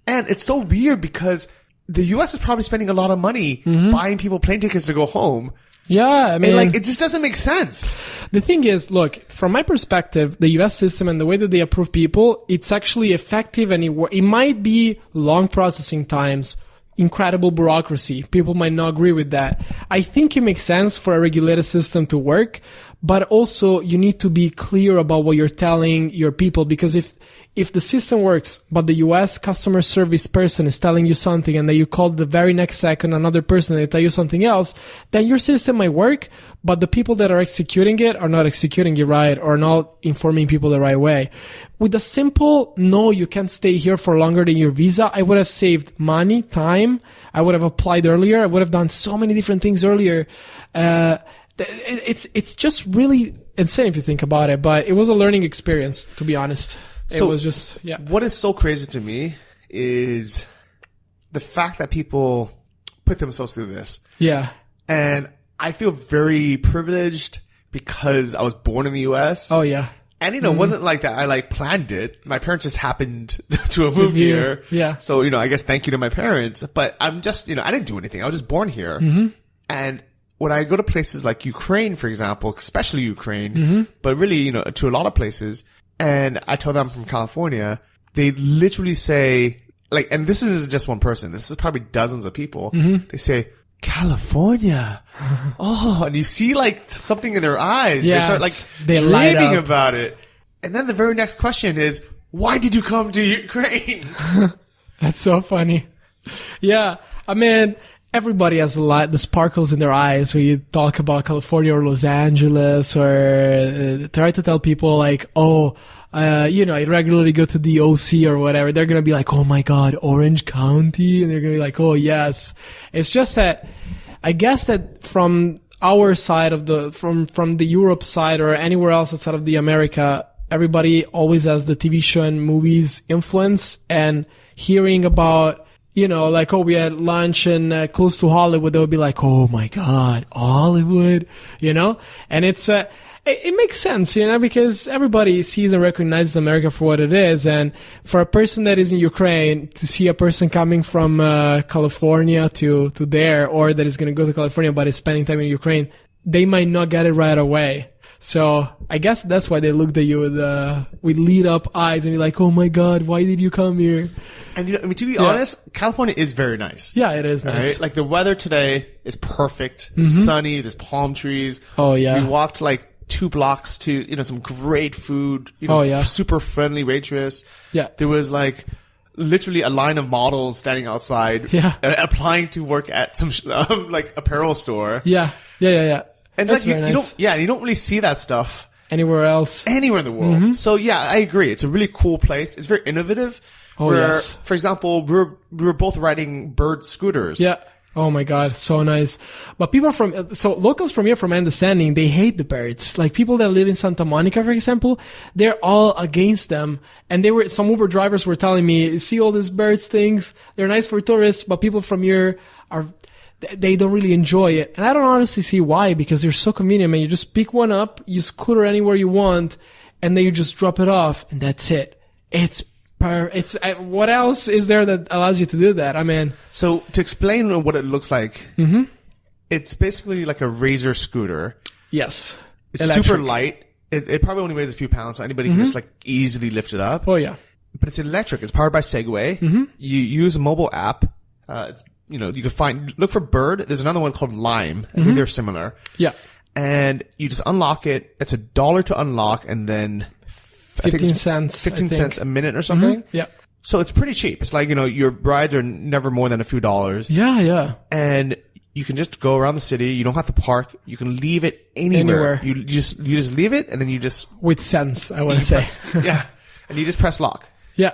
And it's so weird because the US is probably spending a lot of money buying people plane tickets to go home. Yeah, I mean, and like, it just doesn't make sense. The thing is, look, from my perspective, the US system and the way that they approve people, it's actually effective, and it might be long processing times, incredible bureaucracy. People might not agree with that. I think it makes sense for a regulated system to work, but also you need to be clear about what you're telling your people, because if the system works, but the US customer service person is telling you something and then you call the very next second another person and they tell you something else, then your system might work, but the people that are executing it are not executing it right or not informing people the right way. With a simple, no, you can't stay here for longer than your visa, I would have saved money, time. I would have applied earlier. I would have done so many different things earlier. It's just really insane if you think about it, but it was a learning experience, to be honest. It was just, What is so crazy to me is the fact that people put themselves through this. Yeah. And I feel very privileged because I was born in the US. Oh, yeah. And, it wasn't like that. I planned it. My parents just happened to have moved here. Yeah. So, I guess thank you to my parents. But I'm just, I didn't do anything. I was just born here. And when I go to places like Ukraine, for example, especially Ukraine, but really, to a lot of places, and I tell them I'm from California, they literally say, and this is just one person. This is probably dozens of people. They say, California. Oh, and you see something in their eyes. Yes, they start they light dreaming up about it. And then the very next question is, why did you come to Ukraine? That's so funny. Yeah. I mean, everybody has the sparkles in their eyes when you talk about California or Los Angeles, or try to tell people I regularly go to the OC or whatever. They're going to be like, oh my God, Orange County. And they're going to be like, oh yes. It's just that I guess that from our side of from the Europe side or anywhere else outside of the America, everybody always has the TV show and movies influence, and hearing about, we had lunch in close to Hollywood, they would be like, oh my God, Hollywood, and it's, it makes sense, because everybody sees and recognizes America for what it is. And for a person that is in Ukraine, to see a person coming from, California to there, or that is going to go to California but is spending time in Ukraine, they might not get it right away. So I guess that's why they looked at you with lit up eyes and be like, oh my God, why did you come here? And to be honest, California is very nice. Yeah, it is nice. Right? The weather today is perfect. It's sunny. There's palm trees. Oh yeah. We walked 2 blocks to, some great food, super friendly waitress. Yeah. There was literally a line of models standing outside applying to work at some apparel store. Yeah. And that's very nice. You don't really see that stuff anywhere else. Anywhere in the world. So yeah, I agree. It's a really cool place. It's very innovative. Oh, yes. For example, we were both riding bird scooters. Yeah. Oh my God, so nice. But locals from here, from my understanding, they hate the birds. Like people that live in Santa Monica, for example, they're all against them. And some Uber drivers were telling me, see all these birds things, they're nice for tourists, but people from here they don't really enjoy it. And I don't honestly see why, because they're so convenient, man. You just pick one up, you scooter anywhere you want, and then you just drop it off, and that's it. What else is there that allows you to do that? I mean, so to explain what it looks like, it's basically like a Razor scooter. Yes, it's super light. It probably only weighs a few pounds, so anybody can just like easily lift it up. Oh yeah, but it's electric. It's powered by Segway. You use a mobile app. You can look for Bird. There's another one called Lime. I think they're similar. Yeah, and you just unlock it. It's $1 to unlock, and then 15 cents. 15 cents a minute or something. Yeah. So it's pretty cheap. It's like, your rides are never more than a few dollars. Yeah, yeah. And you can just go around the city. You don't have to park. You can leave it anywhere. You just leave it, and then you just... With sense, I want to say. Yeah. And you just press lock. Yeah.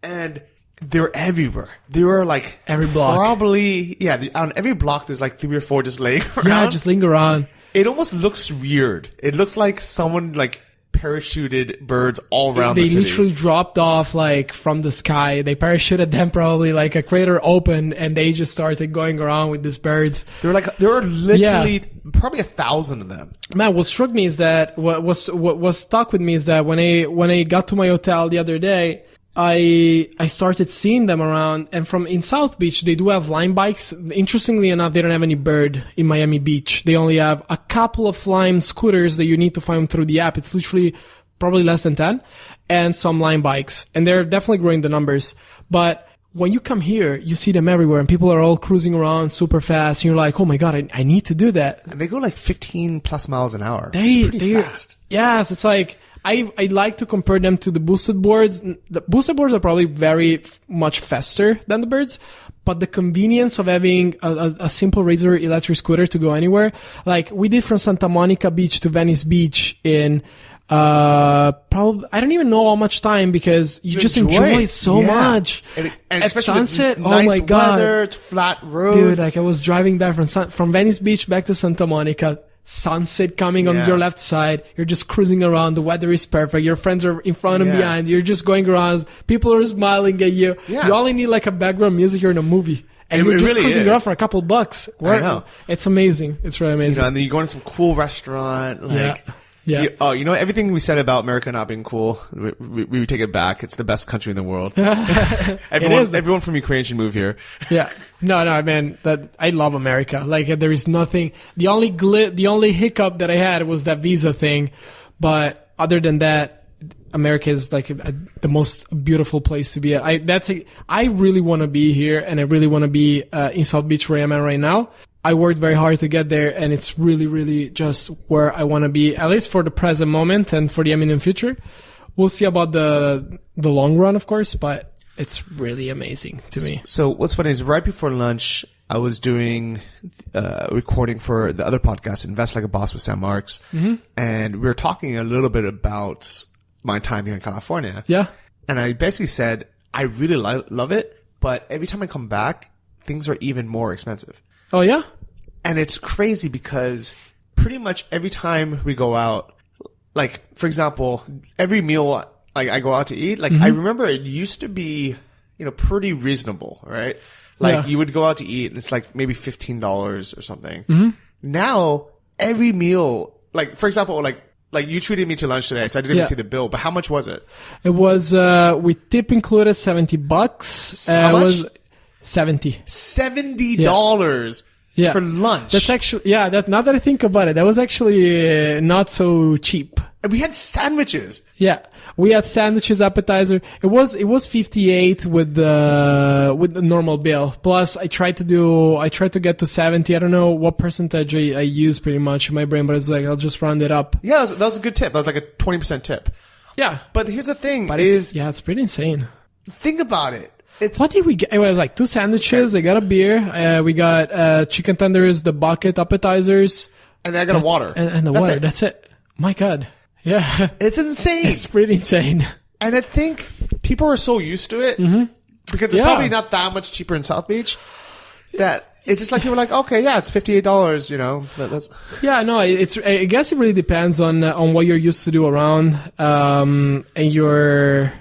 And they're everywhere. They are like... Every block. Probably... Yeah, on every block there's like 3 or 4 just laying around. Yeah, just laying around. It almost looks weird. It looks like someone like... parachuted birds all around the city. They literally dropped off like from the sky. They parachuted them probably like a crater opened, and they just started going around with these birds. There are literally probably 1,000 of them. Man, what struck me is that what stuck with me is that when I got to my hotel the other day, I started seeing them around, and in South Beach, they do have Lime bikes. Interestingly enough, they don't have any Bird in Miami Beach. They only have a couple of Lime scooters that you need to find through the app. It's literally probably less than 10, and some Lime bikes. And they're definitely growing the numbers. But when you come here, you see them everywhere, and people are all cruising around super fast, and you're like, oh my God, I need to do that. And they go like 15 plus miles an hour. It's pretty fast. Yes, it's like... I like to compare them to the boosted boards. The boosted boards are probably very much faster than the Birds, but the convenience of having a simple Razor electric scooter to go anywhere, like we did from Santa Monica Beach to Venice Beach in probably, I don't even know how much time, because you just enjoy it so much. And at sunset, nice oh my God. Weather, flat roads. Dude, like I was driving back from Venice Beach back to Santa Monica. Sunset coming on your left side. You're just cruising around. The weather is perfect. Your friends are in front and behind. You're just going around. People are smiling at you. Yeah. You only need like a background music or in a movie. And you're just really cruising around for a couple of bucks. I know. It's amazing. It's really amazing. And then you go into some cool restaurant. Like, yeah. Everything we said about America not being cool, we take it back. It's the best country in the world. Everyone from Ukraine should move here. Yeah. No, man, I love America. Like, there is nothing, the only hiccup that I had was that visa thing. But other than that, America is like the most beautiful place to be. I really want to be here, and I really want to be in South Beach where I'm at right now. I worked very hard to get there, and it's really, really just where I want to be, at least for the present moment and for the imminent future. We'll see about the long run, of course, but it's really amazing to me. So what's funny is right before lunch, I was doing recording for the other podcast, Invest Like a Boss with Sam Marks, and we were talking a little bit about my time here in California. Yeah. And I basically said, I really love it, but every time I come back, things are even more expensive. Oh, yeah? And it's crazy because pretty much every time we go out, like, for example, every meal I go out to eat, like, I remember it used to be, pretty reasonable, right? Like, you would go out to eat and it's like maybe $15 or something. Now, every meal, like, for example, like you treated me to lunch today, so I didn't even see the bill, but how much was it? It was, with tip included, $70. How much? It was $70. $70 for lunch. That's actually, now that I think about it, that was actually not so cheap. And we had sandwiches. Yeah. We had sandwiches, appetizer. It was 58 with the normal bill. Plus I tried to get to 70. I don't know what percentage I use pretty much in my brain, but it's like, I'll just round it up. Yeah, that was a good tip. That was like a 20% tip. Yeah. But here's the thing it's pretty insane. Think about it. What did we get? It was like 2 sandwiches. I got a beer. We got chicken tenders, the bucket appetizers. And then I got a water. And the water. That's it. My God. Yeah. It's insane. It's pretty insane. And I think people are so used to it because it's probably not that much cheaper in South Beach that It's just like people are like, okay, yeah, it's $58, you know. That's Yeah, no, I guess it really depends on what you're used to do around, and your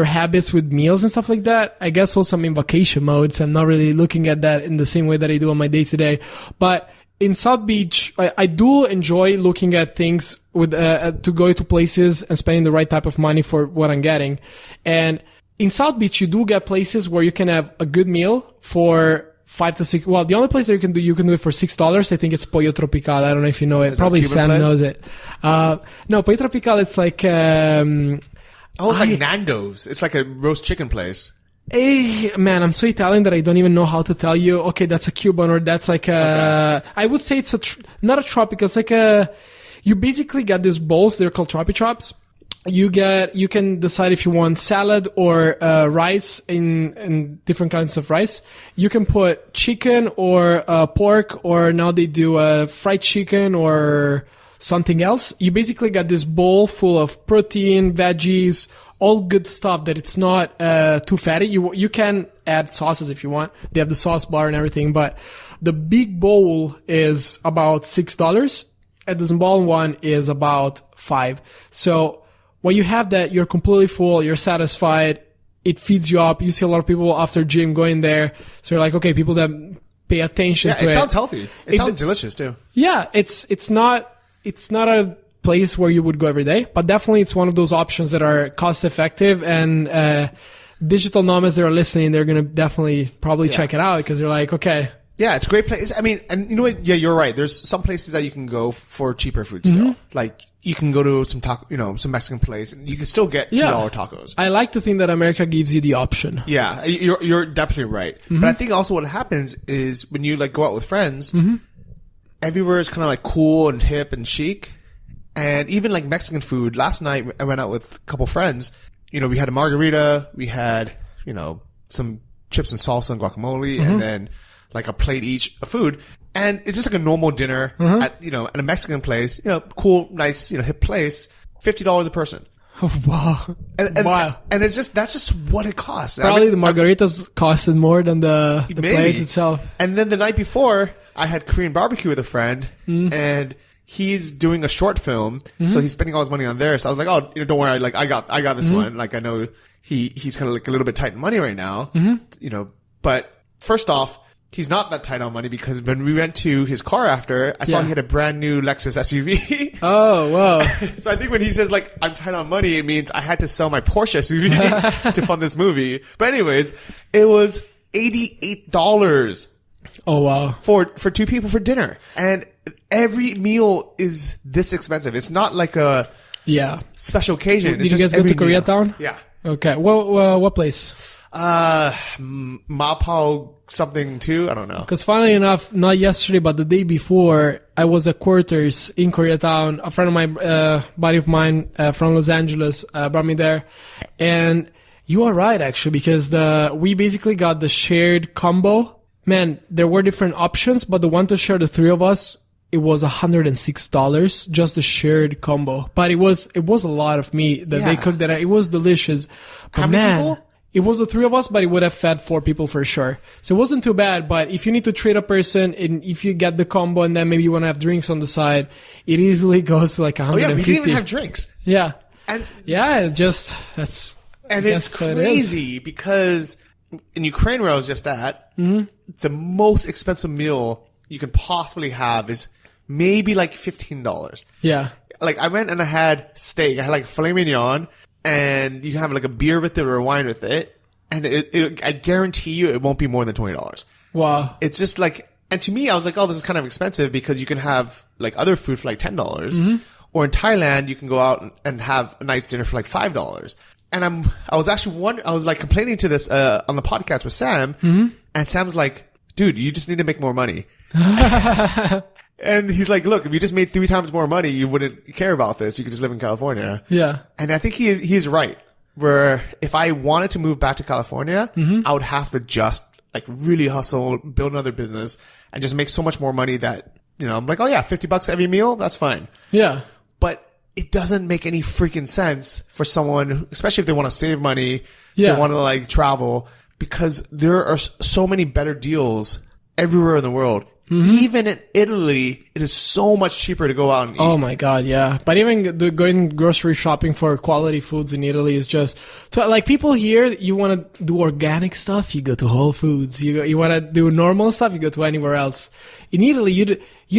habits with meals and stuff like that. I guess also I'm in vacation mode, so I'm not really looking at that in the same way that I do on my day to day. But in South Beach, I do enjoy looking at things with to go to places and spending the right type of money for what I'm getting. And in South Beach, you do get places where you can have a good meal for $5 to $6. Well, the only place that you can do it for $6. I think it's Pollo Tropical. I don't know if you know it. Probably Sam knows it. No, Pollo Tropical. It's like it's like Nando's. It's like a roast chicken place. Hey, man, I'm so Italian that I don't even know how to tell you, okay, that's a Cuban or that's like a, okay. I would say it's not a tropical, it's like you basically get these bowls, they're called Tropi Chops. You can decide if you want salad or rice in different kinds of rice. You can put chicken or pork, or now they do fried chicken or something else. You basically got this bowl full of protein, veggies, all good stuff that it's not too fatty. You can add sauces if you want. They have the sauce bar and everything, but the big bowl is about $6, and the small one is about $5. So when you have that, you're completely full, you're satisfied, it feeds you up. You see a lot of people after gym going there, so you're like, okay, people that pay attention to it. Yeah, it sounds healthy. It sounds delicious too. Yeah, it's not a place where you would go every day, but definitely it's one of those options that are cost effective, and digital nomads that are listening, they're going to definitely probably check it out because they're like, okay. Yeah, it's a great place. I mean, and you know what? Yeah, you're right. There's some places that you can go for cheaper food still. Mm-hmm. Like you can go to some Mexican place and you can still get $2 tacos. I like to think that America gives you the option. Yeah, you're definitely right. Mm-hmm. But I think also what happens is when you like go out with friends, mm-hmm. everywhere is kind of like cool and hip and chic. And even like Mexican food, last night I went out with a couple friends. You know, we had a margarita, we had, some chips and salsa and guacamole, mm-hmm. and then like a plate each of food. And it's just like a normal dinner mm-hmm. at a Mexican place, cool, nice, hip place, $50 a person. Oh, wow. Wow. And it's that's just what it costs. Probably the margaritas costed more than the plate itself. And then the night before, I had Korean barbecue with a friend, and he's doing a short film, so he's spending all his money on there. So I was like, oh, don't worry, like I got this one. Like I know he's kind of like a little bit tight in money right now, but first off, he's not that tight on money because when we went to his car after, I saw he had a brand new Lexus SUV. Oh, wow. So I think when he says like, I'm tight on money, it means I had to sell my Porsche SUV to fund this movie. But anyways, it was $88. Oh, wow. For two people for dinner. And every meal is this expensive. It's not like a special occasion. Did you guys go to Koreatown? Yeah. Okay. Well, what place? Mapao something too. I don't know. Because funnily enough, not yesterday, but the day before, I was at Quarters in Koreatown. A friend of mine, buddy of mine from Los Angeles, brought me there. And you are right, actually, because we basically got the shared combo. Man, there were different options, but the one to share the three of us, it was $106, just the shared combo. But it was a lot of meat that they cooked. It was delicious. But how many people? It was the three of us, but it would have fed 4 people for sure. So it wasn't too bad, but if you need to treat a person and if you get the combo and then maybe you want to have drinks on the side, it easily goes to like 150. Oh yeah, we didn't even have drinks. Yeah. And that's it's crazy because in Ukraine where I was just at, the most expensive meal you can possibly have is maybe like $15. Yeah. Like I went and I had steak. I had like filet mignon. And you can have like a beer with it or a wine with it. And I guarantee you it won't be more than $20. Wow. It's just like, and to me, I was like, oh, this is kind of expensive because you can have like other food for like $10. Mm-hmm. Or in Thailand, you can go out and have a nice dinner for like $5. And I was actually I was like complaining to this, on the podcast with Sam. Mm-hmm. And Sam's like, dude, you just need to make more money. And he's like, look, if you just made 3 times more money, you wouldn't care about this. You could just live in California. Yeah. And I think he's right. Where if I wanted to move back to California, I would have to just like really hustle, build another business and just make so much more money that, I'm like, oh yeah, $50 every meal. That's fine. Yeah. But it doesn't make any freaking sense for someone, especially if they want to save money, if they want to like travel. because there are so many better deals everywhere in the world. Even in Italy, it is so much cheaper to go out and eat. Oh my God, yeah. But even going grocery shopping for quality foods in Italy is just like people here. You want to do organic stuff, you go to Whole Foods. You want to do normal stuff, you go to anywhere else. In Italy, you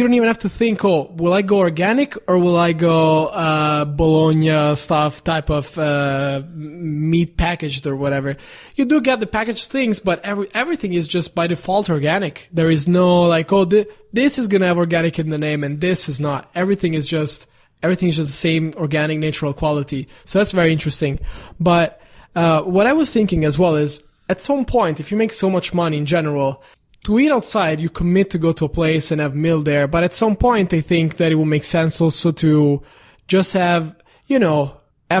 don't even have to think, oh, will I go organic or will I go Bologna stuff type of meat packaged or whatever. You do get the packaged things, but everything is just by default organic. There is no like, oh, this is gonna have organic in the name and this is not. Everything is just the same organic, natural quality. So that's very interesting. But what I was thinking as well is, at some point, if you make so much money in general, to eat outside, you commit to go to a place and have meal there. But at some point, I think that it will make sense also to just have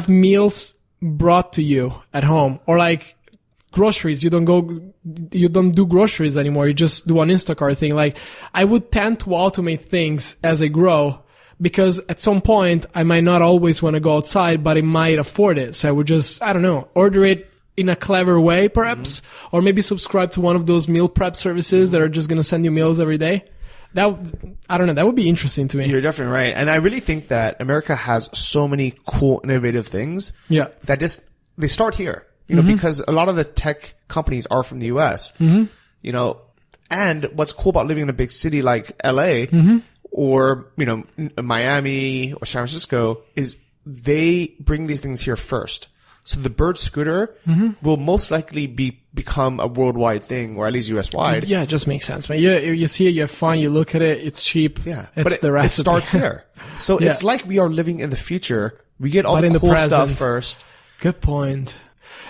meals brought to you at home, or like groceries. You don't do groceries anymore. You just do an Instacart thing. Like, I would tend to automate things as I grow, because at some point I might not always want to go outside, but I might afford it. So I would just, I don't know, order it in a clever way, perhaps, or maybe subscribe to one of those meal prep services that are just going to send you meals every day. I don't know. That would be interesting to me. You're definitely right. And I really think that America has so many cool, innovative things. Yeah. That they start here, because a lot of the tech companies are from the US, and what's cool about living in a big city like LA, or, Miami or San Francisco is they bring these things here first. So the Bird scooter will most likely become a worldwide thing, or at least US-wide. Yeah, it just makes sense, man. You see it, you have fun, you look at it, it's cheap. Yeah, it's the recipe. It starts here. So it's like we are living in the future. We get all the cool stuff first. Good point.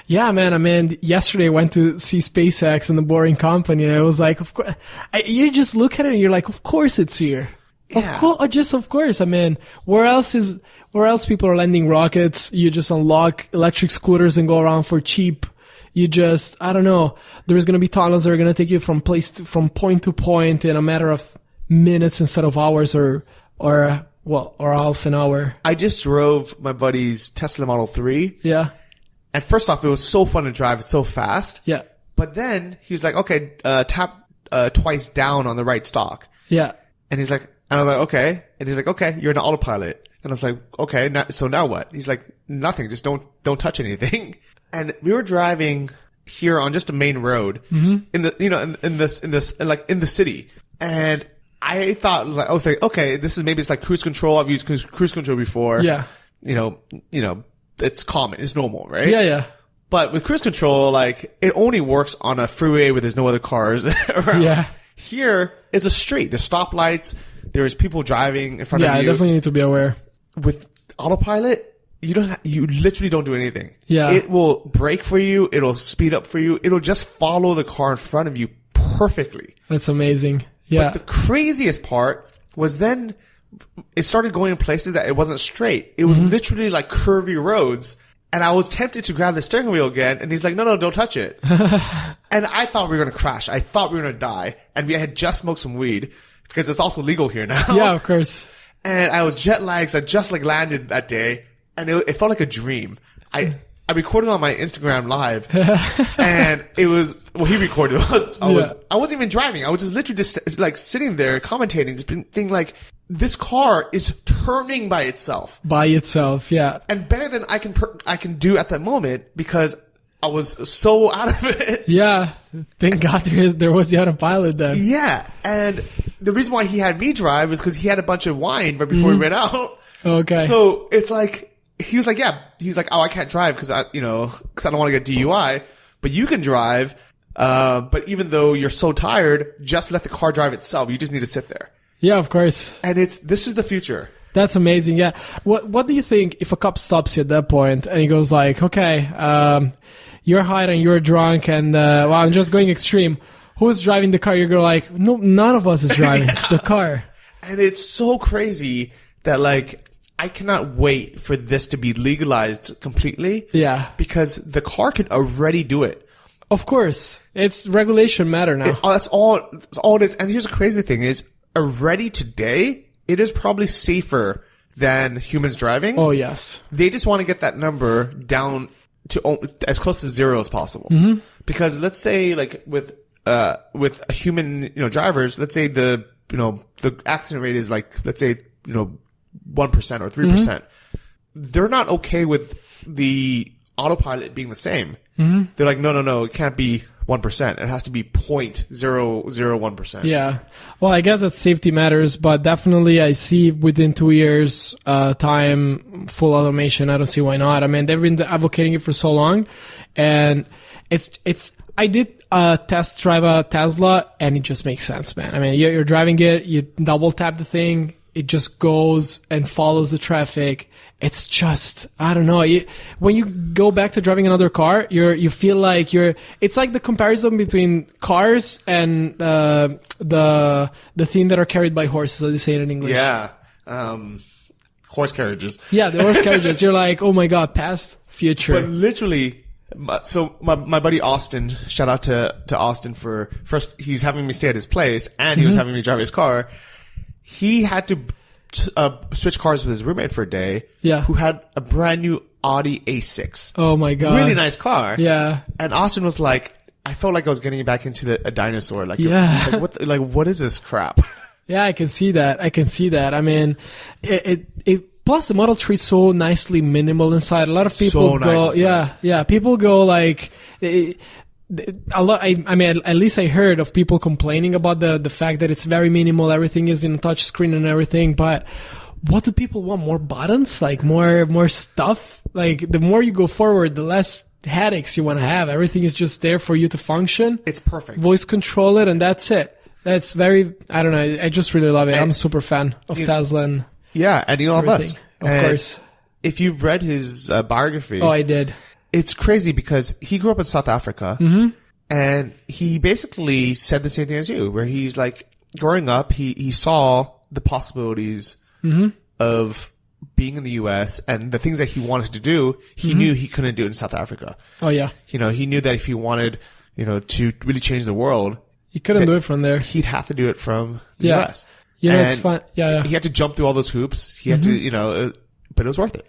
Yeah, man. I mean, yesterday I went to see SpaceX and the Boring Company, and I was like, of course. You just look at it and you're like, of course it's here. Yeah. Of course. I mean, where else people are landing rockets? You just unlock electric scooters and go around for cheap. You just, I don't know. There's going to be tunnels that are going to take you from point to point in a matter of minutes instead of hours or half an hour. I just drove my buddy's Tesla Model 3. Yeah. And first off, it was so fun to drive. It's so fast. Yeah. But then he was like, okay, tap twice down on the right stalk. Yeah. And he's like, and I was like, okay. And he's like, okay, you're in autopilot. And I was like, okay, so now what? He's like, nothing. Just don't touch anything. And we were driving here on just a main road in the city. And I thought, I was like, okay, it's like cruise control. I've used cruise control before. Yeah. It's common. It's normal, right? Yeah, yeah. But with cruise control, like, it only works on a freeway where there's no other cars around. Yeah. Here, it's a street. There's stoplights. There's people driving in front of you. Yeah, I definitely need to be aware. With autopilot, you literally don't do anything. Yeah. It will brake for you. It'll speed up for you. It'll just follow the car in front of you perfectly. That's amazing. Yeah. But the craziest part was then it started going in places that it wasn't straight. It was literally like curvy roads. And I was tempted to grab the steering wheel again. And he's like, no, don't touch it. And I thought we were going to crash. I thought we were going to die. And we had just smoked some weed because it's also legal here now. Yeah, of course. And I was jet lagged. So I just like landed that day. And it felt like a dream. I recorded on my Instagram live and it was, he recorded. I wasn't even driving. I was just literally just like sitting there commentating, just thinking like, this car is turning by itself. By itself, yeah. And better than I can do at that moment because I was so out of it. Yeah. Thank God there was the autopilot then. Yeah. And the reason why he had me drive was because he had a bunch of wine right before we went out. Okay. So it's like, he was like, yeah. He's like, oh, I can't drive because I don't want to get DUI. But you can drive. But even though you're so tired, just let the car drive itself. You just need to sit there. Yeah, of course. And this is the future. That's amazing. Yeah. What do you think if a cop stops you at that point and he goes like, okay, you're high and you're drunk and, I'm just going extreme. Who's driving the car? You're going like, no, none of us is driving. Yeah. It's the car. And it's so crazy that like, I cannot wait for this to be legalized completely. Yeah. Because the car can already do it. Of course. It's regulation matter now. That's all it is. And here's the crazy thing is, already today, it is probably safer than humans driving. Oh, yes. They just want to get that number down as close to zero as possible. Because let's say like with a human, drivers, let's say the accident rate is like, let's say, 1% or 3%. They're not okay with the autopilot being the same. They're like, no, it can't be 1%. It has to be 0.001%. Yeah. Well, I guess that safety matters, but definitely I see within 2 years, time, full automation. I don't see why not. I mean, they've been advocating it for so long, and I did test drive a Tesla, and it just makes sense, man. I mean, you're driving it, you double tap the thing, it just goes and follows the traffic. It's just, I don't know. When you go back to driving another car, you feel like it's like the comparison between cars and the thing that are carried by horses, as you say it in English. Yeah. Horse carriages. Yeah, the horse carriages. You're like, oh my God, past, future. But literally, so my buddy Austin, shout out to Austin for first, he's having me stay at his place, and he was having me drive his car. He had to switch cars with his roommate for a day. Yeah. Who had a brand new Audi A6. Oh my God. Really nice car. Yeah. And Austin was like, I felt like I was getting back into a dinosaur. Like, yeah. He's like, what is this crap? Yeah, I can see that. I mean, plus the Model 3 is so nicely minimal inside. A lot of people so nice yeah. People go like, a lot. I mean, at least I heard of people complaining about the fact that it's very minimal. Everything is in a touch screen and everything. But what do people want? More buttons? Like more stuff? Like the more you go forward, the less headaches you want to have. Everything is just there for you to function. It's perfect. Voice control it, and that's it. That's very. I don't know. I just really love it. I'm a super fan of Tesla. And Elon Musk, of course. If you've read his biography, I did. It's crazy because he grew up in South Africa, and he basically said the same thing as you, where he's like, growing up, he saw the possibilities of being in the U.S. and the things that he wanted to do, he knew he couldn't do it in South Africa. Oh, yeah. He knew that if he wanted, to really change the world, he couldn't do it from there. He'd have to do it from the U.S. Yeah, it's fun. Yeah. He had to jump through all those hoops. He had to, but it was worth it.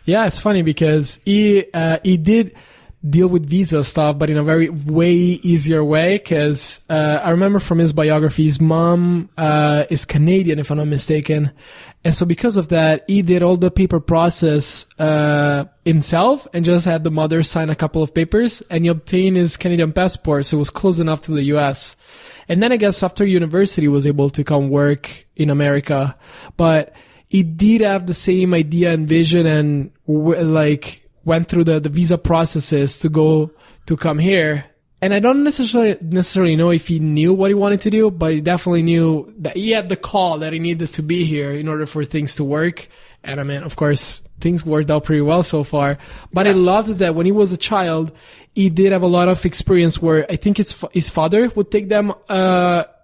Yeah, it's funny because he did deal with visa stuff, but in a way easier way. Because I remember from his biography, his mom is Canadian, if I'm not mistaken, and so because of that, he did all the paper process himself, and just had the mother sign a couple of papers, and he obtained his Canadian passport, so it was close enough to the U.S. And then I guess after university, he was able to come work in America, but he did have the same idea and vision, and went through the visa processes to come here. And I don't necessarily know if he knew what he wanted to do, but he definitely knew that he had the call that he needed to be here in order for things to work. And I mean, of course, things worked out pretty well so far. But I loved that when he was a child, he did have a lot of experience where I think his father would take them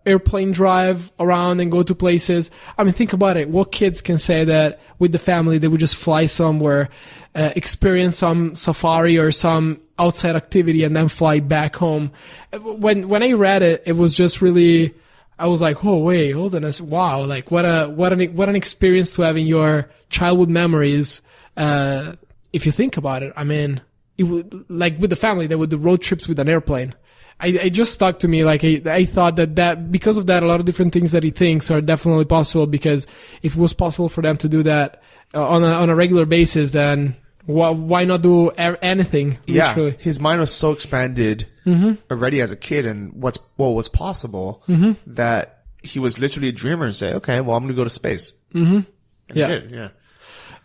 airplane drive around and go to places. I mean, think about it. What kids can say that with the family, they would just fly somewhere, experience some safari or some outside activity, and then fly back home. When I read it, it was just really, I was like, oh, wait, hold on. Wow. Like what an experience to have in your childhood memories. If you think about it, I mean, it would, like with the family, they would do road trips with an airplane. I just stuck to me. Like I thought that because of that, a lot of different things that he thinks are definitely possible, because if it was possible for them to do that on a regular basis, then why not do anything? Literally? Yeah. His mind was so expanded already as a kid, and what was possible, that he was literally a dreamer and say, okay, well, I'm going to go to space. Yeah.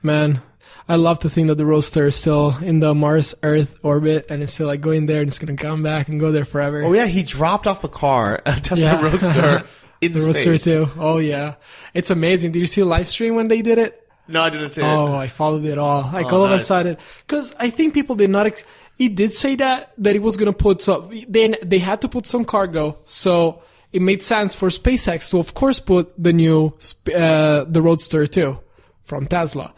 Man. I love to think that the Roadster is still in the Mars-Earth orbit, and it's still like going there, and it's going to come back and go there forever. Oh yeah, he dropped off a car, a Tesla Roadster in space. The Roadster too. Oh yeah. It's amazing. Did you see a live stream when they did it? No, I didn't see it. Oh, I followed it all. Like all of a sudden. Because I think people did not... he did say that he was going to put some... They had to put some cargo, so it made sense for SpaceX to, of course, put the new the Roadster too from Tesla.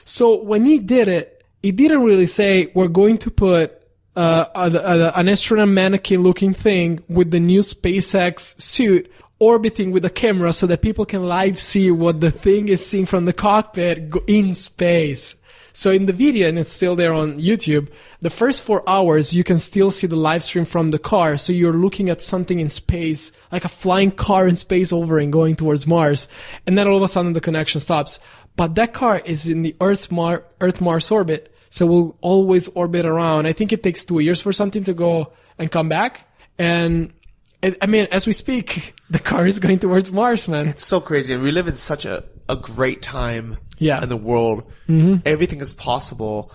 So when he did it, he didn't really say, we're going to put an astronaut mannequin-looking thing with the new SpaceX suit orbiting with a camera so that people can live see what the thing is seeing from the cockpit in space. So in the video, and it's still there on YouTube, the first 4 hours, you can still see the live stream from the car. So you're looking at something in space, like a flying car in space hovering, going towards Mars. And then all of a sudden the connection stops. But that car is in the Earth-Mars orbit. So we'll always orbit around. I think it takes 2 years for something to go and come back. And I mean, as we speak, the car is going towards Mars, man. It's so crazy. And we live in such a great time in the world. Everything is possible.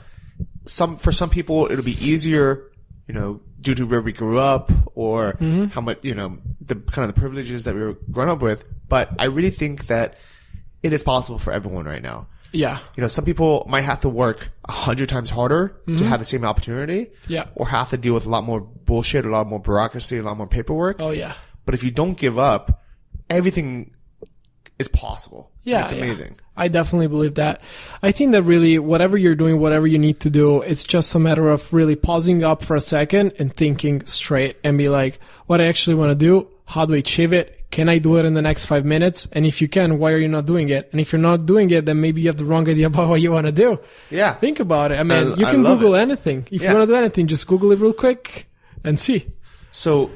For some people, it'll be easier, due to where we grew up or how much, the kind of the privileges that we were growing up with. But I really think that it is possible for everyone right now. Yeah. Some people might have to work 100 times harder to have the same opportunity. Yeah. Or have to deal with a lot more bullshit, a lot more bureaucracy, a lot more paperwork. Oh, yeah. But if you don't give up, everything is possible. Yeah. It's amazing. Yeah. I definitely believe that. I think that really, whatever you're doing, whatever you need to do, it's just a matter of really pausing up for a second and thinking straight and be like, what I actually want to do, how do I achieve it? Can I do it in the next 5 minutes? And if you can, why are you not doing it? And if you're not doing it, then maybe you have the wrong idea about what you want to do. Yeah. Think about it. I mean, you can Google anything. If you want to do anything, just Google it real quick and see. So,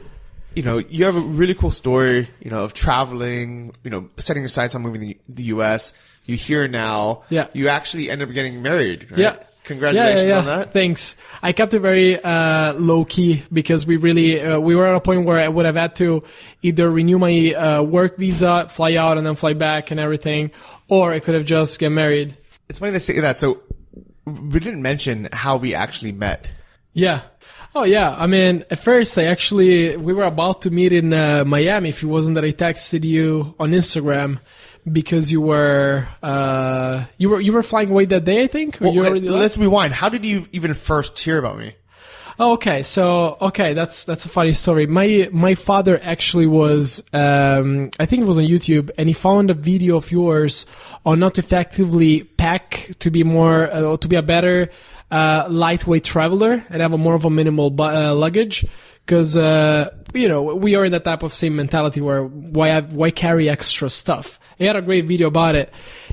you have a really cool story, of traveling, setting your sights on moving to the U.S. You're here now. Yeah. You actually end up getting married, right? Yeah. Congratulations on that. Thanks. I kept it very low key because we were at a point where I would have had to either renew my work visa, fly out and then fly back and everything, or I could have just get married. It's funny to say that. So we didn't mention how we actually met. Yeah. Oh yeah. I mean, at first we were about to meet in Miami. If it wasn't that I texted you on Instagram. Because you were flying away that day, I think? Or let's rewind. How did you even first hear about me? Oh, okay. So, that's a funny story. My father actually was, I think it was on YouTube, and he found a video of yours on how to effectively pack to be a better, lightweight traveler and have more of a minimal luggage. Because, we are in that type of same mentality where why carry extra stuff? He had a great video about it.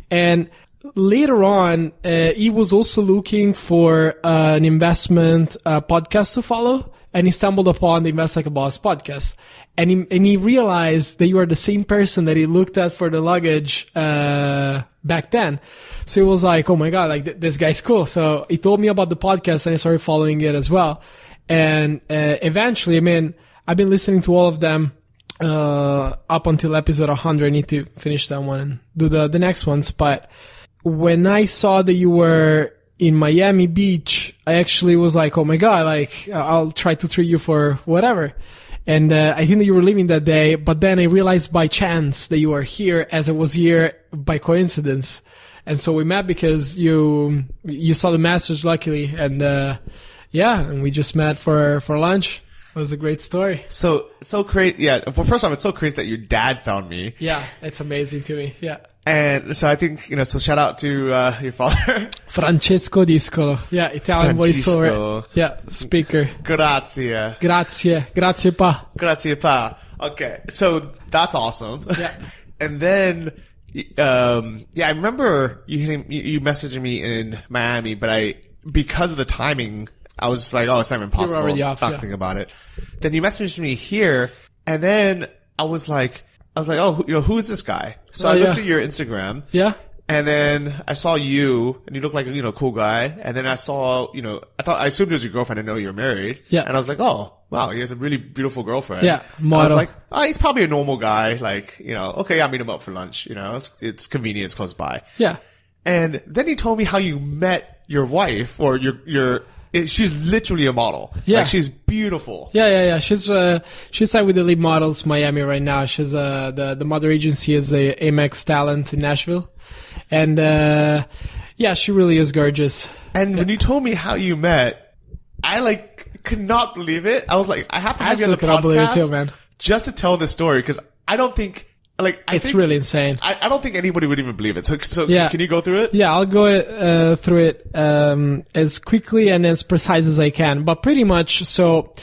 And later on, he was also looking for an investment podcast to follow. And he stumbled upon the Invest Like a Boss podcast. And he realized that you are the same person that he looked at for the luggage back then. So he was like, oh my God, like this guy's cool. So he told me about the podcast and I started following it as well. And eventually, I mean, I've been listening to all of them up until episode 100. I need to finish that one and do the next ones. But when I saw that you were in Miami Beach, I actually was like, oh my God, like I'll try to treat you for whatever. And I think that you were leaving that day, but then I realized by chance that you were here as I was here by coincidence. And so we met because you saw the message, luckily. And and we just met for lunch. It was a great story. So crazy. Yeah. Well, first off, it's so crazy that your dad found me. Yeah. It's amazing to me. Yeah. And so I think, so shout out to your father. Enrico Discolo. Yeah. Italian voiceover. Yeah. Speaker. Grazie. Grazie pa. Grazie pa. Okay. So that's awesome. Yeah. And then, I remember you messaging me in Miami, but because of the timing, I was just like, oh, it's not even possible. You're already off, thinking about it. Then you messaged me here, and then I was like, oh, who is this guy? So I looked at your Instagram. Yeah. And then I saw you, and you look like a, cool guy. And then I saw, I assumed it was your girlfriend. I know you're married. Yeah. And I was like, oh, wow, he has a really beautiful girlfriend. Yeah. Model. I was like, oh, he's probably a normal guy. Like, okay, I'll meet him up for lunch. It's convenient. It's close by. Yeah. And then he told me how you met your wife or she's literally a model. Yeah. Like, she's beautiful. Yeah. She's signed with the lead models Miami right now. She's, the mother agency is the Amex Talent in Nashville. And, she really is gorgeous. And when you told me how you met, I could not believe it. I was like, I have to have you on the podcast too, man. Just to tell this story. Cause I don't think, it's really insane. I don't think anybody would even believe it. So can you go through it? Yeah, I'll go through it as quickly and as precise as I can. But pretty much, so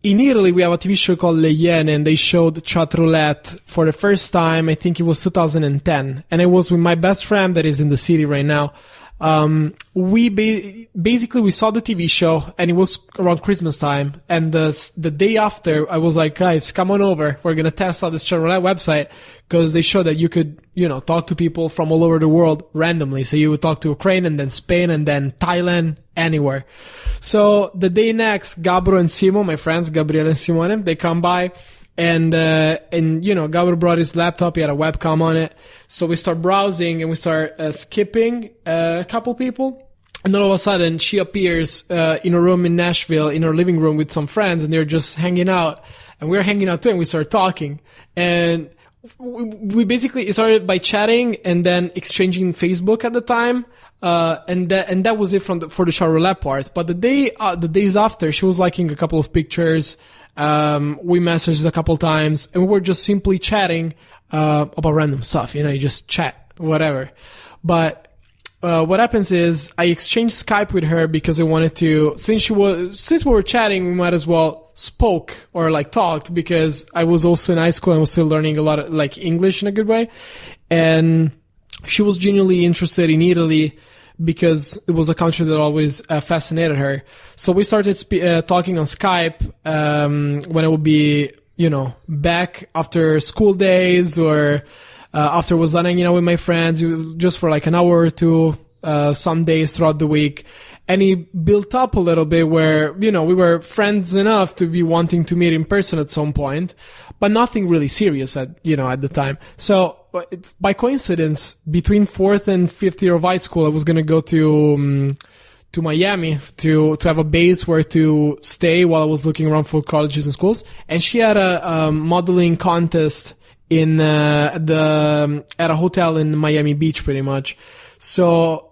in Italy, we have a TV show called Le Iene, and they showed Chat Roulette for the first time. I think it was 2010. And I was with my best friend that is in the city right now, We basically we saw the TV show, and it was around Christmas time. And the day after, I was like, guys, come on over. We're gonna test out this chat roulette website, because they showed that you could, talk to people from all over the world randomly. So you would talk to Ukraine, and then Spain, and then Thailand, anywhere. So the day next, Gabro and Simo, my friends, Gabriele and Simone, they come by. And Gabro brought his laptop. He had a webcam on it. So we start browsing, and we start skipping a couple people. And then all of a sudden, she appears in a room in Nashville, in her living room with some friends, and they're just hanging out. And we're hanging out too, and we start talking. And we basically started by chatting and then exchanging Facebook at the time. And that was it for the chat roulette part. But the days after, she was liking a couple of pictures. We messaged a couple times, and we were just simply chatting about random stuff. You just chat, whatever. But what happens is I exchanged Skype with her because I wanted to, since we were chatting, we might as well spoke or talked, because I was also in high school and was still learning a lot of English in a good way. And she was genuinely interested in Italy, because it was a country that always fascinated her. So we started talking on Skype when it would be, back after school days, or after I was done hanging out with my friends, just for an hour or two, some days throughout the week. And it built up a little bit where, we were friends enough to be wanting to meet in person at some point, but nothing really serious at the time. So, by coincidence, between 4th and 5th year of high school, I was going to go to Miami to have a base where to stay while I was looking around for colleges and schools. And she had a modeling contest at a hotel in Miami Beach, pretty much. So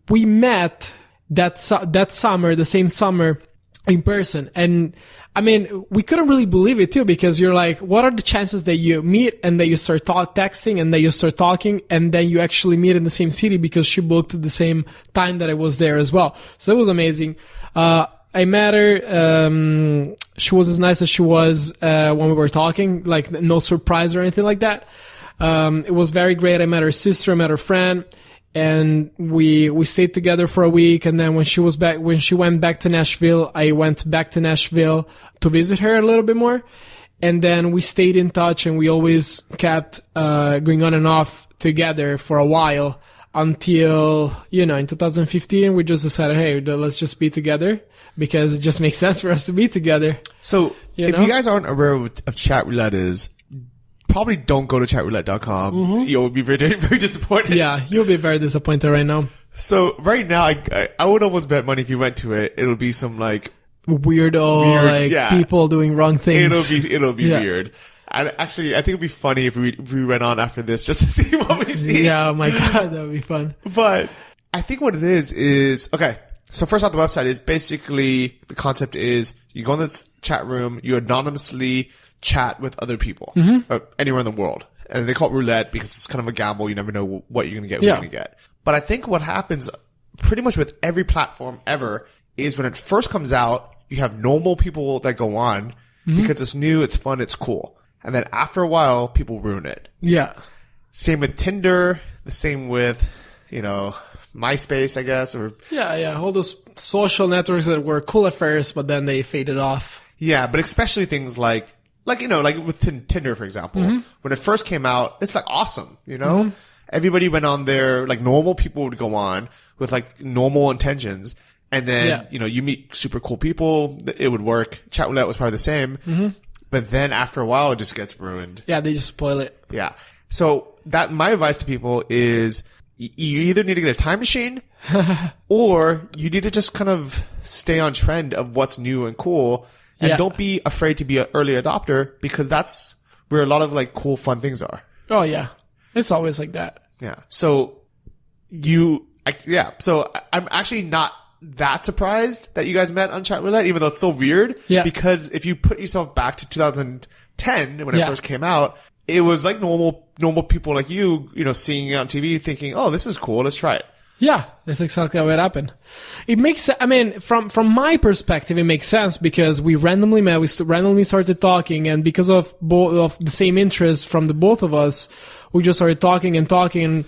we met that summer, the same summer, in person. And I mean, we couldn't really believe it too, because you're like, what are the chances that you meet and that you start texting and that you start talking and then you actually meet in the same city, because she booked at the same time that I was there as well. So it was amazing. I met her. She was as nice as she was when we were talking, no surprise or anything like that. It was very great. I met her sister, I met her friend. And we stayed together for a week, and then when she went back to Nashville, I went back to Nashville to visit her a little bit more. And then we stayed in touch, and we always kept going on and off together for a while, until in 2015 we just decided, hey, let's just be together, because it just makes sense for us to be together. So if you guys aren't aware of chat roulette is, probably don't go to chatroulette.com. Mm-hmm. You'll be very, very disappointed. Yeah, you'll be very disappointed right now. So right now, I would almost bet money if you went to it, it'll be some weird, people doing wrong things. It'll be weird. And actually, I think it'd be funny if we went on after this just to see what we see. Yeah, oh my God, that would be fun. But I think what it is okay. So first off, the website is basically, the concept is you go in this chat room, you anonymously chat with other people, anywhere in the world. And they call it roulette because it's kind of a gamble. You never know what you're going to get, what you're going to get. But I think what happens pretty much with every platform ever is when it first comes out, you have normal people that go on because it's new, it's fun, it's cool. And then after a while, people ruin it. Yeah. Same with Tinder, the same with, MySpace, I guess, or all those social networks that were cool at first, but then they faded off. Yeah, but especially things like with Tinder, for example, when it first came out, it's awesome, Everybody went on there, normal people would go on with normal intentions. And then, you meet super cool people, it would work. Chat roulette was probably the same. But then after a while, it just gets ruined. Yeah, they just spoil it. Yeah. So my advice to people is you either need to get a time machine or you need to just kind of stay on trend of what's new and cool. And don't be afraid to be an early adopter, because that's where a lot of cool, fun things are. Oh yeah. It's always like that. Yeah. So so I'm actually not that surprised that you guys met on chat roulette, even though it's so weird. Yeah. Because if you put yourself back to 2010 when it first came out, it was normal people like you, seeing it on TV thinking, oh, this is cool. Let's try it. Yeah, that's exactly how it happened. It makes, from my perspective, it makes sense because we randomly met, we randomly started talking, and because of both of the same interests from the both of us, we just started talking and talking. And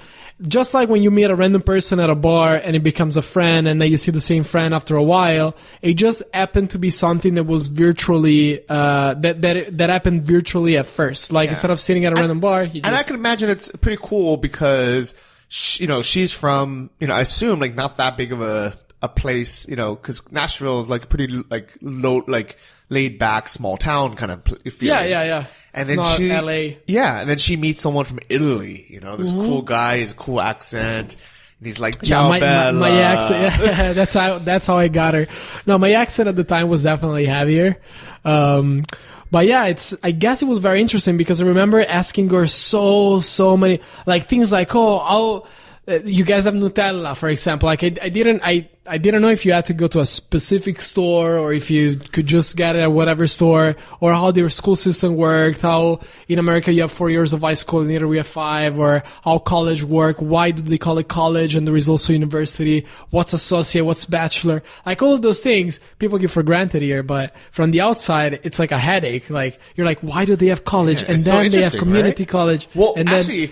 just like when you meet a random person at a bar and it becomes a friend, and then you see the same friend after a while, it just happened to be something that was virtually, that happened virtually at first. Like, instead of sitting at a random bar, and I can imagine it's pretty cool because, she's from, I assume, like, not that big of a place, because Nashville is like pretty like low, like laid back small town kind of feeling. Yeah. And it's then not LA. Yeah, and then she meets someone from Italy, this cool guy, he's a cool accent, and he's like, ciao, bella. My accent, that's how I got her. No, my accent at the time was definitely heavier. But yeah, I guess it was very interesting because I remember asking her so many, like, things like, you guys have Nutella, for example. Like, I didn't know if you had to go to a specific store or if you could just get it at whatever store, or how their school system worked, how in America you have 4 years of high school and here we have 5, or how college work, why do they call it college and there is also university, what's associate, what's bachelor, like all of those things people give for granted here, but from the outside it's like a headache. Like, you're like, why do they have college? And then they have community college. Well, and then, actually,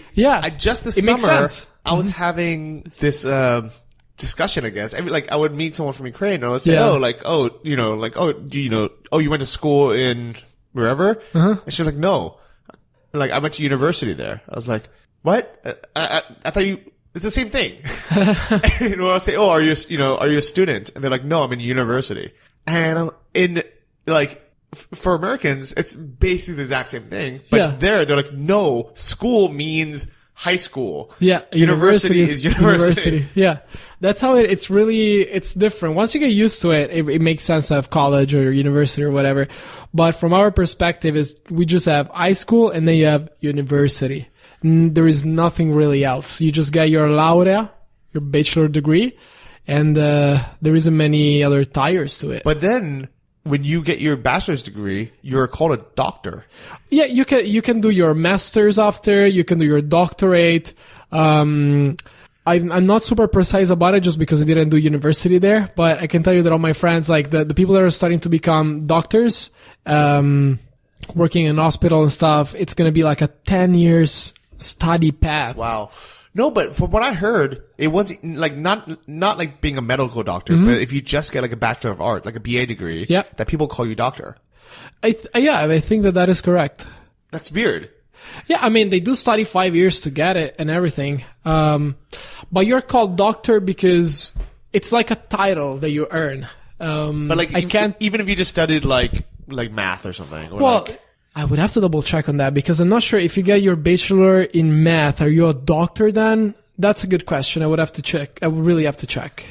just this summer, I was having this discussion, I guess. I would meet someone from Ukraine and I would say, you went to school in wherever? And she's like, no. Like, I went to university there. I was like, what? I thought it's the same thing. And I'll say, are you a student? And they're like, no, I'm in university. And for Americans, it's basically the exact same thing. But they're like, no, school means high school. Yeah. University is university. Yeah. That's how it's different. Once you get used to it, it makes sense to have college or university or whatever. But from our perspective we just have high school and then you have university. There is nothing really else. You just get your laurea, your bachelor degree, and there isn't many other tires to it. But then when you get your bachelor's degree, you're called a doctor. Yeah, you can do your master's after, you can do your doctorate. I'm not super precise about it just because I didn't do university there, but I can tell you that all my friends, like the people that are starting to become doctors, working in hospital and stuff, it's going to be like a 10 years study path. Wow. No, but from what I heard, it wasn't like not like being a medical doctor, but if you just get like a Bachelor of Art, like a BA degree, that people call you doctor. I think that is correct. That's weird. Yeah, I mean, they do study 5 years to get it and everything. But you're called doctor because it's like a title that you earn. But like, even if you just studied like math or something. Or I would have to double check on that because I'm not sure if you get your bachelor in math, are you a doctor then? That's a good question. I would have to check. I would really have to check.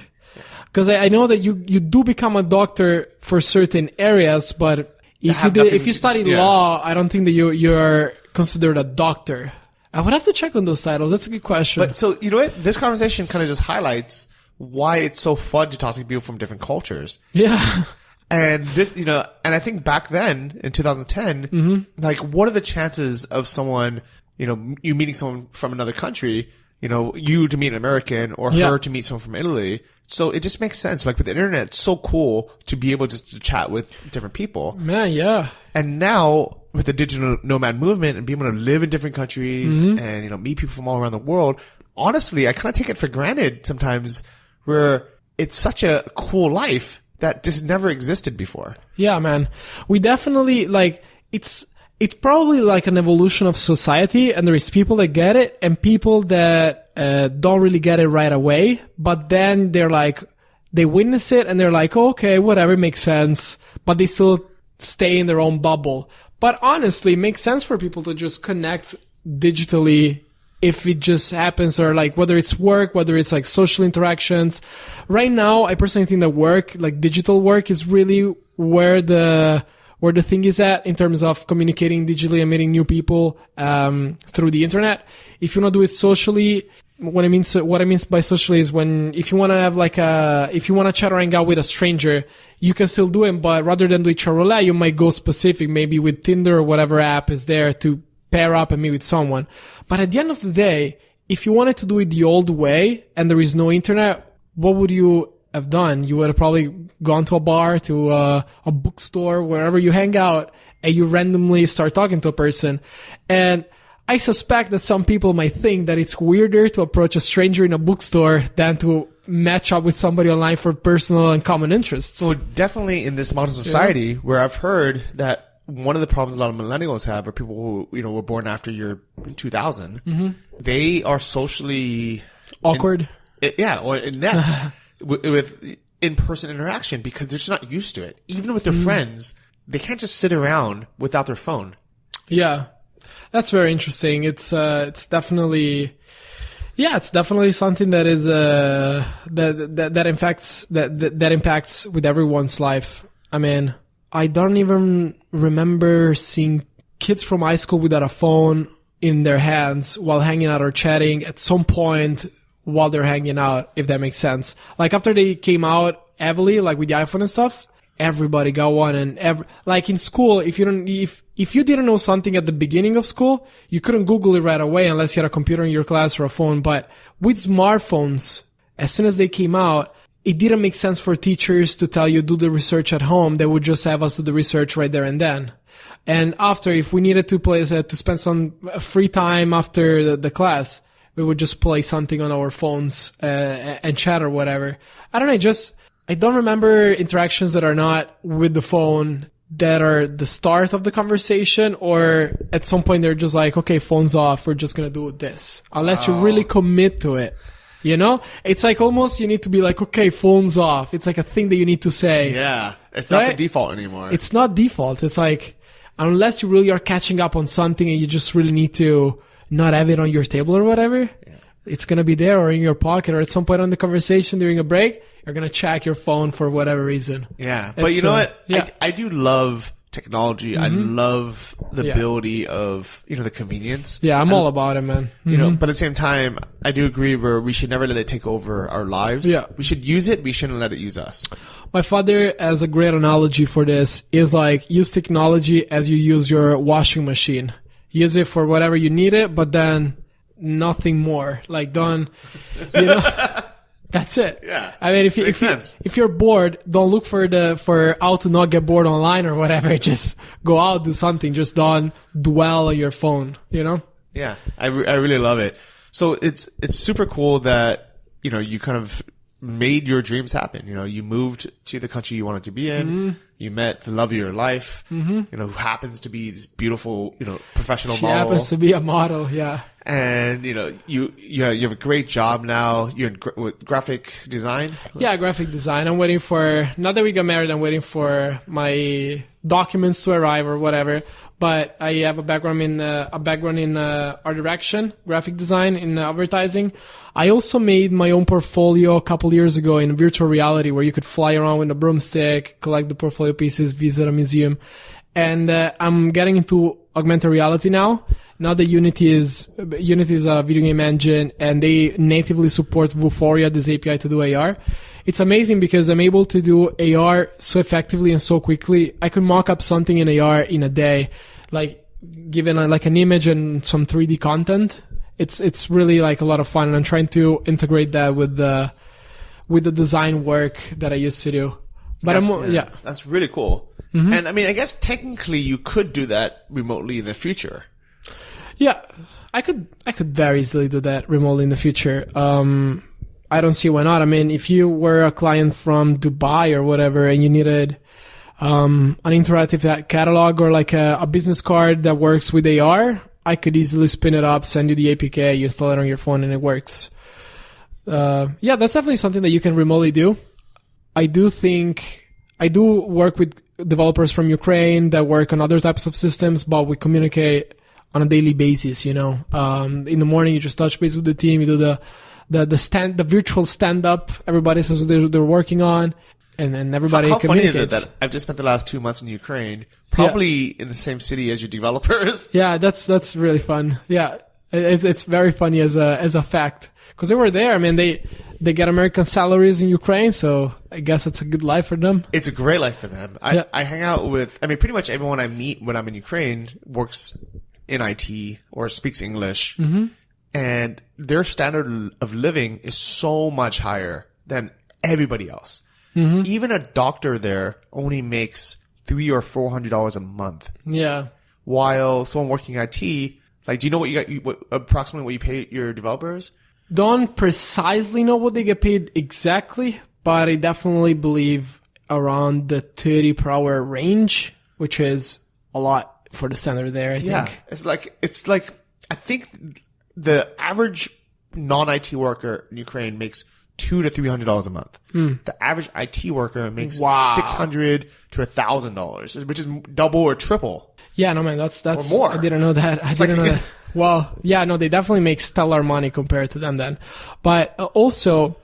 Because I know that you do become a doctor for certain areas, but if you study law, I don't think that you're considered a doctor. I would have to check on those titles. That's a good question. But so, you know what? This conversation kind of just highlights why it's so fun to talk to people from different cultures. Yeah. And this, and I think back then in 2010, like, what are the chances of someone, you meeting someone from another country, you to meet an American or her to meet someone from Italy? So it just makes sense. Like, with the internet, it's so cool to be able just to chat with different people. Man, yeah. And now with the digital nomad movement and being able to live in different countries and, meet people from all around the world, honestly, I kind of take it for granted sometimes, where it's such a cool life that just never existed before. Yeah, man. We definitely, it's probably like an evolution of society, and there is people that get it and people that don't really get it right away, but then they witness it and they're like, oh, okay, whatever, makes sense, but they still stay in their own bubble. But honestly, it makes sense for people to just connect digitally if it just happens, or whether it's work, whether it's social interactions. Right now, I personally think that work, digital work, is really where the thing is at in terms of communicating digitally and meeting new people through the internet. If you want to do it socially, what I mean by socially is if you want to have if you want to chat or hang out with a stranger, you can still do it, but rather than do chat roulette, you might go specific, maybe with Tinder or whatever app is there to pair up and meet with someone. But at the end of the day, if you wanted to do it the old way and there is no internet, what would you have done? You would have probably gone to a bar, to a bookstore, wherever you hang out, and you randomly start talking to a person. And I suspect that some people might think that it's weirder to approach a stranger in a bookstore than to match up with somebody online for personal and common interests. So definitely in this modern society where I've heard that one of the problems a lot of millennials have are people who, were born after year 2000. They are socially awkward. Or inept with in-person interaction because they're just not used to it. Even with their friends, they can't just sit around without their phone. Yeah. That's very interesting. It's definitely something that is that impacts with everyone's life. I mean, I don't even remember seeing kids from high school without a phone in their hands while hanging out or chatting at some point while they're hanging out, if that makes sense. Like after they came out heavily, like with the iPhone and stuff, everybody got one. And like in school, if you didn't know something at the beginning of school, you couldn't Google it right away unless you had a computer in your class or a phone. But with smartphones, as soon as they came out, it didn't make sense for teachers to tell you do the research at home. They would just have us do the research right there and then. And after, if we needed to spend some free time after the class, we would just play something on our phones and chat or whatever. I don't know. I don't remember interactions that are not with the phone that are the start of the conversation, or at some point they're just like, okay, phone's off. We're just going to do this. Unless you really commit to it. It's like almost you need to be like, okay, phone's off. It's like a thing that you need to say. Yeah. It's not the default anymore. It's not default. It's like, unless you really are catching up on something and you just really need to not have it on your table or whatever, it's going to be there or in your pocket or at some point on the conversation during a break, you're going to check your phone for whatever reason. Yeah. But you know what? Yeah. I do love technology. I love the ability of, the convenience. Yeah, I'm all about it, man. But at the same time, I do agree where we should never let it take over our lives. Yeah. We should use it. We shouldn't let it use us. My father has a great analogy for this. Is like, use technology as you use your washing machine. Use it for whatever you need it, but then nothing more. Like, don't, that's it. Yeah. I mean, if you're bored, don't look for how to not get bored online or whatever. Just go out, do something. Just don't dwell on your phone, Yeah. I really love it. So it's super cool that, you kind of made your dreams happen. You moved to the country you wanted to be in. You met the love of your life, who happens to be this beautiful, professional model. She happens to be a model, yeah. And, you have a great job now. You're in graphic design? Yeah, graphic design. I'm waiting for, not that we got married, I'm waiting for my documents to arrive or whatever. But I have a background in art direction, graphic design, in advertising. I also made my own portfolio a couple years ago in virtual reality, where you could fly around with a broomstick, collect the portfolio pieces, visit a museum. And I'm getting into augmented reality now. Now that Unity is a video game engine, and they natively support Vuforia, this API to do AR. It's amazing because I'm able to do AR so effectively and so quickly. I could mock up something in AR in a day, like given like an image and some 3D content. It's really like a lot of fun, and I'm trying to integrate that with the design work that I used to do. But that's really cool. And I mean, I guess technically you could do that remotely in the future. Yeah, I could very easily do that remotely in the future. I don't see why not. I mean, if you were a client from Dubai or whatever, and you needed an interactive catalog or like a business card that works with AR, I could easily spin it up, send you the APK, you install it on your phone, and it works. That's definitely something that you can remotely do. I do work with developers from Ukraine that work on other types of systems, but we communicate on a daily basis, In the morning, you just touch base with the team, you do the virtual stand-up. Everybody says what they're working on, and everybody How communicates. funny is it that I've just spent the last 2 months in Ukraine, probably in the same city as your developers? Yeah, that's really fun. Yeah, it's very funny as a fact, because they were there. I mean, they get American salaries in Ukraine, so I guess it's a good life for them. It's a great life for them. I hang out with, pretty much everyone I meet when I'm in Ukraine works in IT or speaks English. And their standard of living is so much higher than everybody else. Even a doctor there only makes $300 or $400 a month. Yeah. While someone working IT, Like, do you know approximately what you pay your developers? Don't precisely know what they get paid exactly, but I definitely believe around the 30 per hour range, which is a lot for the standard there, I think. It's like, I think the average non-IT worker in Ukraine makes $200 to $300 a month. The average IT worker makes $600 to $1,000, which is double or triple. Yeah, no, man, that's or more. I didn't know that. I didn't know that. Well, yeah, no, they definitely make stellar money compared to them then. But also,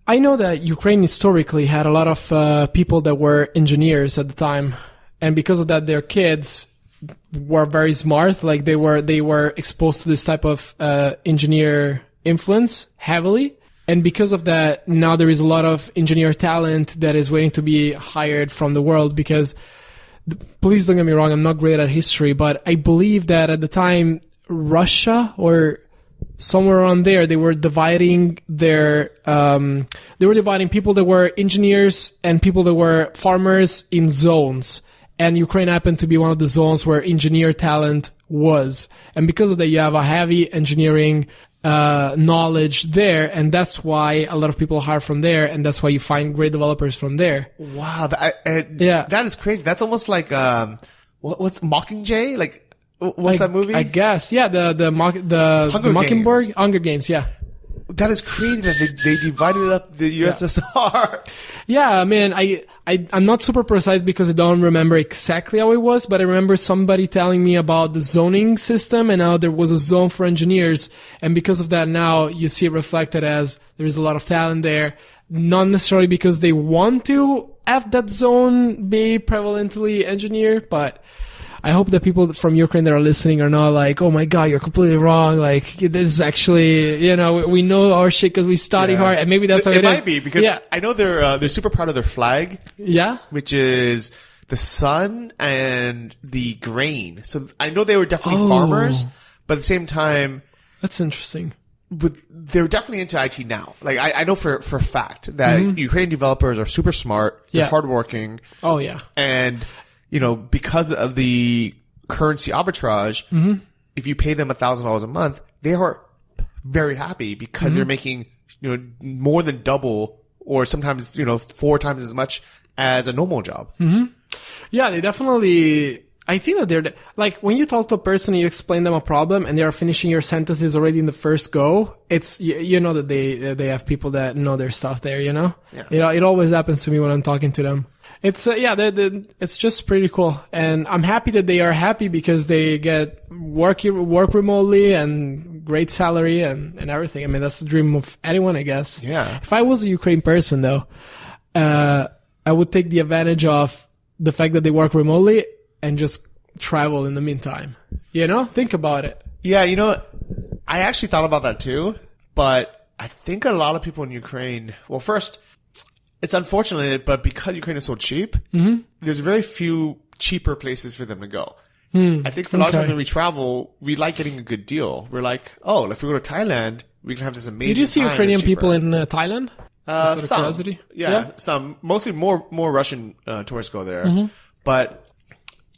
I know that Ukraine historically had a lot of people that were engineers at the time, and because of that, their kids were very smart. Like they were exposed to this type of engineer influence heavily. And because of that, now there is a lot of engineer talent that is waiting to be hired from the world because, please don't get me wrong, I'm not great at history, but I believe that at the time, Russia or somewhere around there, they were dividing people that were engineers and people that were farmers in zones. And Ukraine happened to be one of the zones where engineer talent was. And because of that, you have a heavy engineering knowledge there, and that's why a lot of people hire from there, and that's why you find great developers from there. Wow, that is crazy. That's almost like what's Mockingjay? Like, what's that movie? I guess, yeah, the Mockingbird, Hunger Games, yeah. That is crazy that they divided up the USSR. Yeah, man, I'm not super precise because I don't remember exactly how it was, but I remember somebody telling me about the zoning system and how there was a zone for engineers. And because of that, now you see it reflected as there is a lot of talent there, not necessarily because they want to have that zone be prevalently engineer, but I hope that people from Ukraine that are listening are not like, oh my God, you're completely wrong. Like, this is actually, we know our shit because we study hard, and maybe that's how it is. It might be, because I know they're super proud of their flag. Yeah. Which is the sun and the grain. So I know they were definitely farmers, but at the same time. That's interesting. They're definitely into IT now. Like, I know for a fact that Ukrainian developers are super smart. They're hardworking. Oh, yeah. And because of the currency arbitrage, if you pay them $1,000 a month, they are very happy because they're making, more than double or sometimes, 4 times as much as a normal job. Yeah, they definitely, I think that they're, like, when you talk to a person and you explain them a problem and they are finishing your sentences already in the first go, it's, that they have people that know their stuff there, Yeah. It always happens to me when I'm talking to them. It's it's just pretty cool, and I'm happy that they are happy because they get work remotely and great salary and everything. I mean, that's the dream of anyone, I guess. Yeah. If I was a Ukraine person, though, I would take the advantage of the fact that they work remotely and just travel in the meantime. Think about it. Yeah, I actually thought about that too, but I think a lot of people in Ukraine. Well, first, it's unfortunate, but because Ukraine is so cheap, there's very few cheaper places for them to go. I think for a lot of times when we travel, we like getting a good deal. We're like, if we go to Thailand, we can have this amazing. Did you see Ukrainian people in Thailand? Some, some. Mostly more Russian tourists go there, but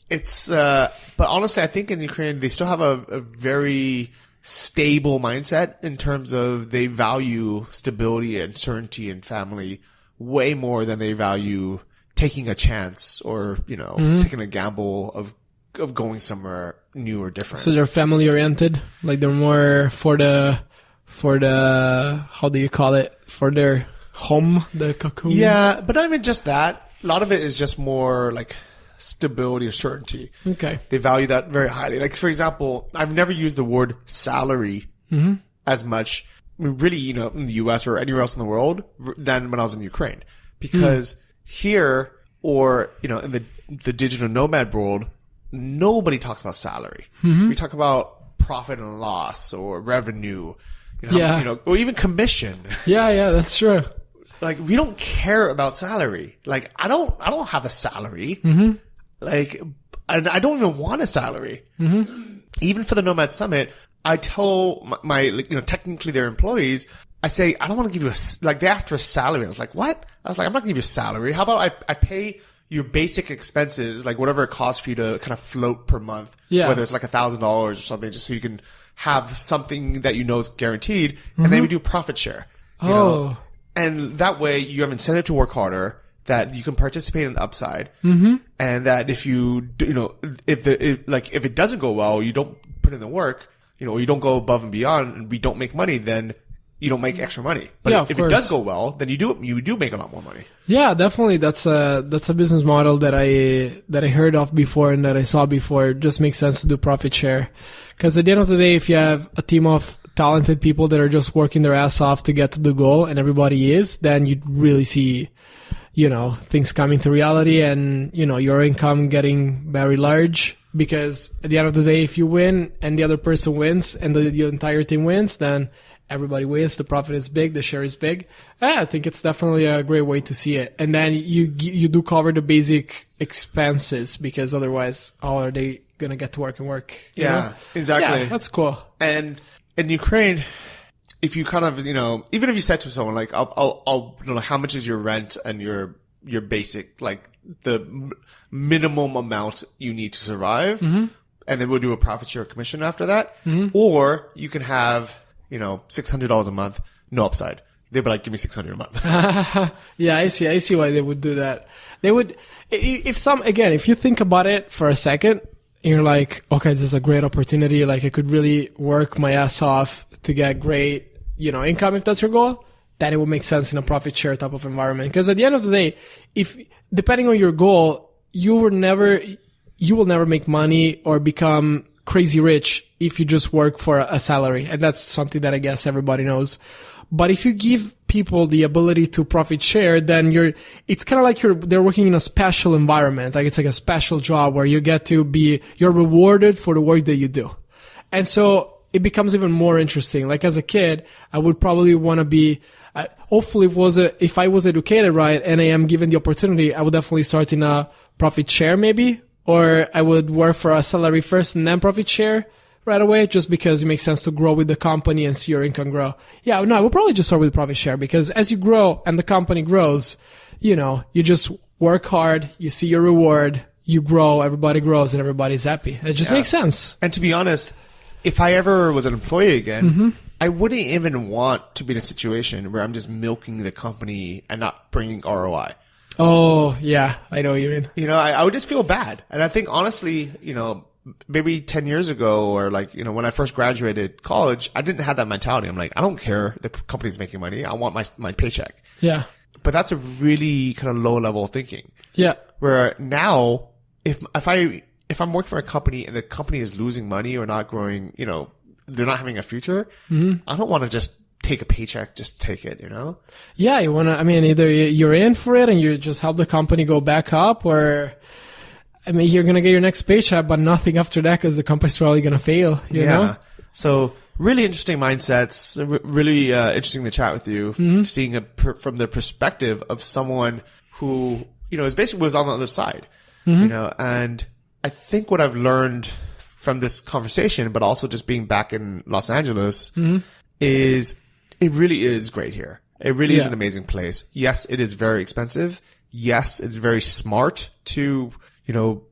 it's. But honestly, I think in Ukraine they still have a very stable mindset in terms of they value stability and certainty and family way more than they value taking a chance or, taking a gamble of going somewhere new or different. So they're family oriented, like they're more for the how do you call it? For their home, the cocoon. Yeah, but not even just that. A lot of it is just more like stability or certainty. Okay. They value that very highly. Like, for example, I've never used the word salary as much. I mean, really, in the US or anywhere else in the world than when I was in Ukraine. Because here or, in the digital nomad world, nobody talks about salary. We talk about profit and loss or revenue, or even commission. Yeah, that's true. Like, we don't care about salary. Like, I don't have a salary. Like, I don't even want a salary. Even for the Nomad Summit, I tell my technically their employees, I say, I don't want to give you they asked for a salary. I was like, what? I was like, I'm not going to give you a salary. How about I pay your basic expenses, like whatever it costs for you to kind of float per month, Yeah. whether it's like $1,000 or something, just so you can have something that you know is guaranteed. And then we do profit share. You know? And that way you have incentive to work harder, that you can participate in the upside. And that if you, you know, if it doesn't go well, you don't put in the work, you know, you don't go above and beyond and we don't make money, then you don't make extra money. But if it does go well, then you do make a lot more money. Yeah, definitely. That's a business model that I heard of before and that I saw before. It just makes sense to do profit share. Because at the end of the day, if you have a team of talented people that are just working their ass off to get to the goal, and everybody is, then you really see, you know, things coming to reality and, you know, your income getting very large. Because at the end of the day, if you win and the other person wins and the entire team wins, then everybody wins. The profit is big. The share is big. I think it's definitely a great way to see it. And then you do cover the basic expenses, because otherwise, how are they going to get to work and work? You know? Exactly. Yeah, that's cool. And in Ukraine, if you kind of, you know, even if you said to someone like, I'll you know, how much is your rent and your basic, like the minimum amount you need to survive, and then we'll do a profit share commission after that. Or you can have, you know, $600 a month, no upside. They'd be like, give me $600 a month. Yeah, I see why they would do that. They would, if you think about it for a second, you're like, okay, this is a great opportunity. Like, I could really work my ass off to get great, you know, income if that's your goal. Then it would make sense in a profit share type of environment. Because at the end of the day, if depending on your goal, you will never make money or become crazy rich if you just work for a salary. And that's something that I guess everybody knows. But if you give people the ability to profit share, then it's kind of like they're working in a special environment. Like, it's like a special job where you get to you're rewarded for the work that you do. And so it becomes even more interesting. Like, as a kid, I would probably want to be, hopefully if I was educated right and I am given the opportunity, I would definitely start in a profit share maybe, or I would work for a salary first and then profit share right away, just because it makes sense to grow with the company and see your income grow. Yeah, no, I would probably just start with profit share, because as you grow and the company grows, you know, you just work hard, you see your reward, you grow, everybody grows, and everybody's happy. It just makes sense. And to be honest, if I ever was an employee again, I wouldn't even want to be in a situation where I'm just milking the company and not bringing ROI. Oh, yeah, I know what you mean. You know, I would just feel bad. And I think, honestly, you know, maybe 10 years ago, or like, you know, when I first graduated college, I didn't have that mentality. I'm like, I don't care if the company's making money. I want my paycheck. Yeah. But that's a really kind of low level thinking. Yeah. Where now, if I'm working for a company and the company is losing money or not growing, you know, they're not having a future, I don't want to just take a paycheck, just take it, you know? Yeah, you want to, I mean, either you're in for it and you just help the company go back up, or, I mean, you're going to get your next paycheck, but nothing after that because the company's probably going to fail, you know? So really interesting mindsets, really interesting to chat with you, seeing it from the perspective of someone who, you know, was on the other side, you know, and I think what I've learned from this conversation, but also just being back in Los Angeles, is it really is great here. It really is an amazing place. Yes, it is very expensive. Yes, it's very smart to, you know,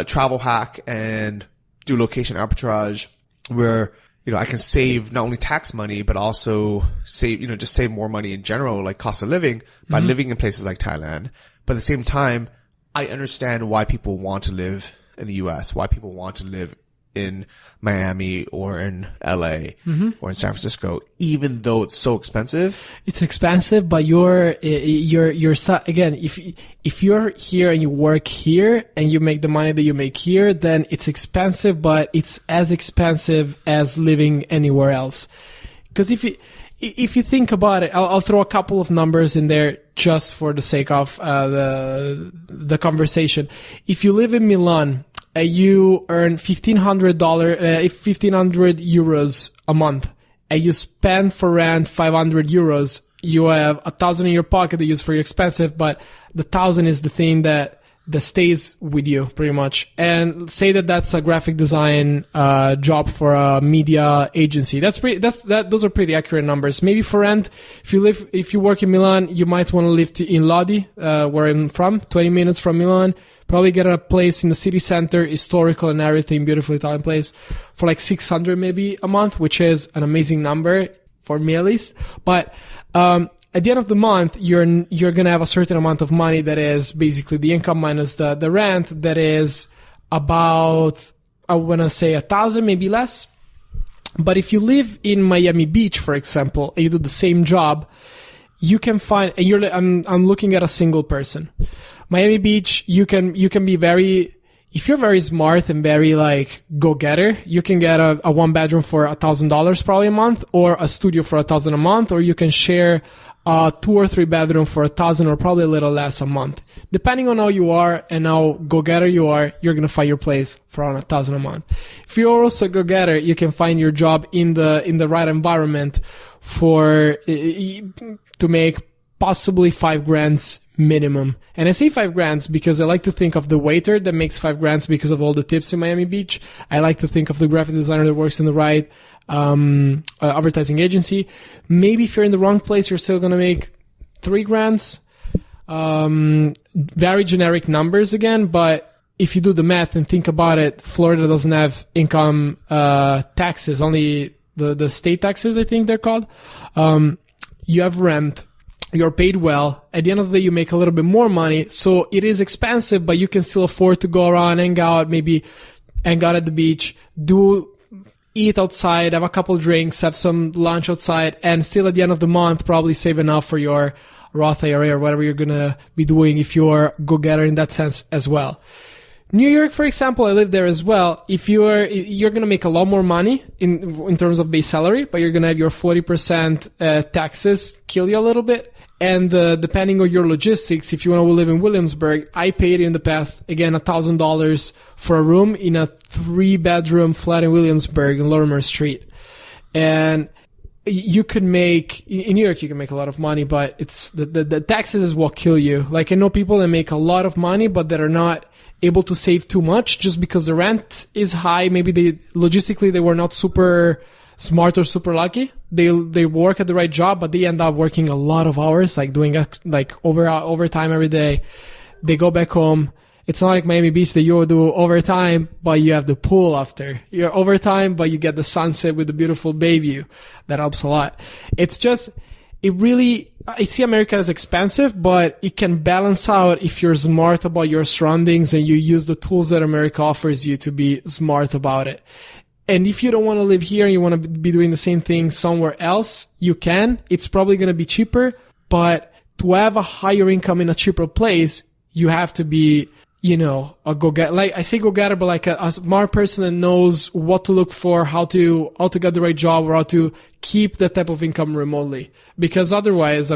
travel hack and do location arbitrage where, you know, I can save not only tax money, but also just save more money in general, like cost of living by living in places like Thailand. But at the same time, I understand why people want to live in the US, why people want to live in Miami or in LA or in San Francisco, even though it's so expensive. It's expensive, but you're again, if you're here and you work here and you make the money that you make here, then it's expensive, but it's as expensive as living anywhere else. Because if you think about it, I'll throw a couple of numbers in there just for the sake of the conversation. If you live in Milan, you earn $1,500 euros a month, and you spend for rent 500 euros. You have 1,000 in your pocket to use for your expensive, but the 1,000 is the thing that that stays with you pretty much. And say that that's a graphic design job for a media agency. Those are pretty accurate numbers. Maybe for rent, if you work in Milan, you might want to live in Lodi, where I'm from, 20 minutes from Milan. Probably get a place in the city center, historical and everything, beautiful Italian place, for like 600 maybe a month, which is an amazing number for me at least. But at the end of the month, you're gonna have a certain amount of money that is basically the income minus the rent. That is about, I wanna say 1,000, maybe less. But if you live in Miami Beach, for example, and you do the same job, you can find. I'm looking at a single person. Miami Beach, you can be very. If you're very smart and very like go-getter, you can get a one bedroom for $1,000 probably a month, or a studio for $1,000 a month, or you can share a 2 or 3 bedroom for $1,000 or probably a little less a month. Depending on how you are and how go-getter you are, you're going to find your place for around $1,000 a month. If you're also a go-getter, you can find your job in the right environment to make possibly $5,000 minimum. And I say $5,000 because I like to think of the waiter that makes $5,000 because of all the tips in Miami Beach. I like to think of the graphic designer that works in the right advertising agency. Maybe if you're in the wrong place, you're still going to make $3,000. Very generic numbers again, but if you do the math and think about it, Florida doesn't have income taxes, only the state taxes, I think they're called. You have rent. You're paid well. At the end of the day, you make a little bit more money. So it is expensive, but you can still afford to go around, hang out at the beach, eat outside, have a couple drinks, have some lunch outside, and still at the end of the month, probably save enough for your Roth IRA or whatever you're going to be doing if you're a go-getter in that sense as well. New York, for example, I live there as well. If you're going to make a lot more money in terms of base salary, but you're going to have your 40% taxes kill you a little bit. And depending on your logistics, if you want to live in Williamsburg, I paid in the past, again, $1,000 for a room in a 3-bedroom flat in Williamsburg in Lorimer Street. And you could make, in New York, you can make a lot of money, but it's the taxes is what kill you. Like, I know people that make a lot of money, but that are not able to save too much just because the rent is high. Maybe logistically they were not super smart or super lucky. They work at the right job, but they end up working a lot of hours, like doing overtime every day. They go back home. It's not like Miami Beach that you do overtime, but you have the pool after. You're overtime, but you get the sunset with the beautiful bay view. That helps a lot. It's just, I see America as expensive, but it can balance out if you're smart about your surroundings and you use the tools that America offers you to be smart about it. And if you don't want to live here and you want to be doing the same thing somewhere else, you can. It's probably going to be cheaper, but to have a higher income in a cheaper place, you have to be, a go-getter. Like I say go-getter, but like a smart person that knows what to look for, how to get the right job, or how to keep that type of income remotely. Because otherwise,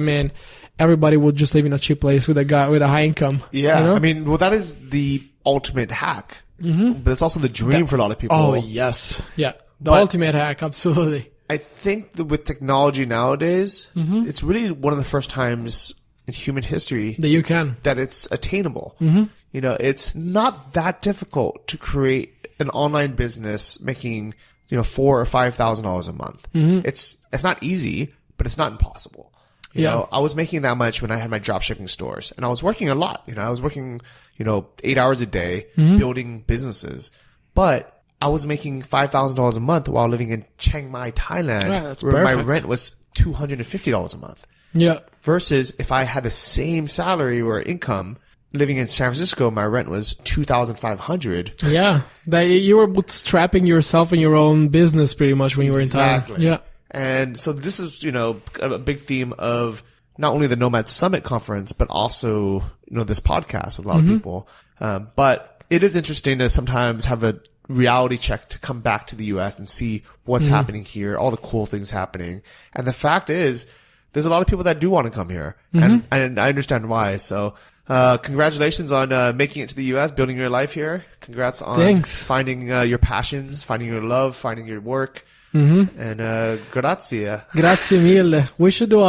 everybody would just live in a cheap place with a high income. Yeah. That is the ultimate hack. Mm-hmm. But it's also the dream for a lot of people. Oh, yes. Yeah. The ultimate hack. Absolutely. I think that with technology nowadays, it's really one of the first times in human history that it's attainable. Mm-hmm. It's not that difficult to create an online business making, $4,000 or $5,000 a month. Mm-hmm. It's not easy, but it's not impossible. You know, I was making that much when I had my drop shipping stores, and I was working a lot. I was working, 8 hours a day building businesses, but I was making $5,000 a month while living in Chiang Mai, Thailand, where my rent was $250 a month. Yeah. Versus if I had the same salary or income living in San Francisco, my rent was $2,500. Yeah. You were bootstrapping yourself in your own business pretty much when you were in Thailand. Yeah. And so this is, a big theme of not only the Nomad Summit conference, but also, this podcast with a lot of people. But it is interesting to sometimes have a reality check to come back to the US and see what's happening here, all the cool things happening. And the fact is, there's a lot of people that do want to come here. And I understand why. So, congratulations on making it to the US, building your life here. Congrats on finding your passions, finding your love, finding your work. And grazie. Grazie mille. We should do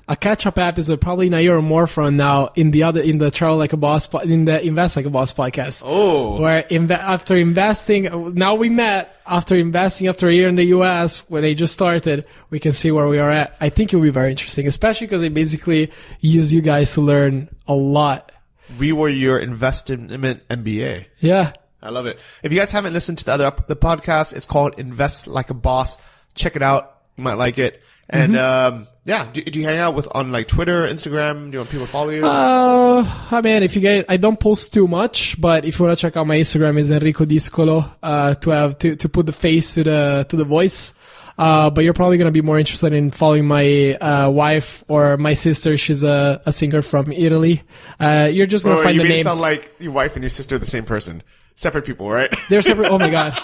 a catch-up episode probably in a year or more from now in the Travel Like a Boss, in the Invest Like a Boss podcast. Oh. Where after investing, now we met after investing after a year in the US when they just started, we can see where we are at. I think it will be very interesting, especially because they basically use you guys to learn a lot. We were your investment MBA. Yeah. I love it. If you guys haven't listened to the podcast, it's called Invest Like a Boss. Check it out. You might like it. And, do you hang out on like Twitter, Instagram? Do you want people to follow you? I mean, if you guys, I don't post too much, but if you want to check out my Instagram is Enrico Discolo, to put the face to the voice. But you're probably going to be more interested in following my, wife or my sister. She's a singer from Italy. You're just going to find the names. You sound like your wife and your sister are the same person. Separate people, right? They're separate. Oh my God.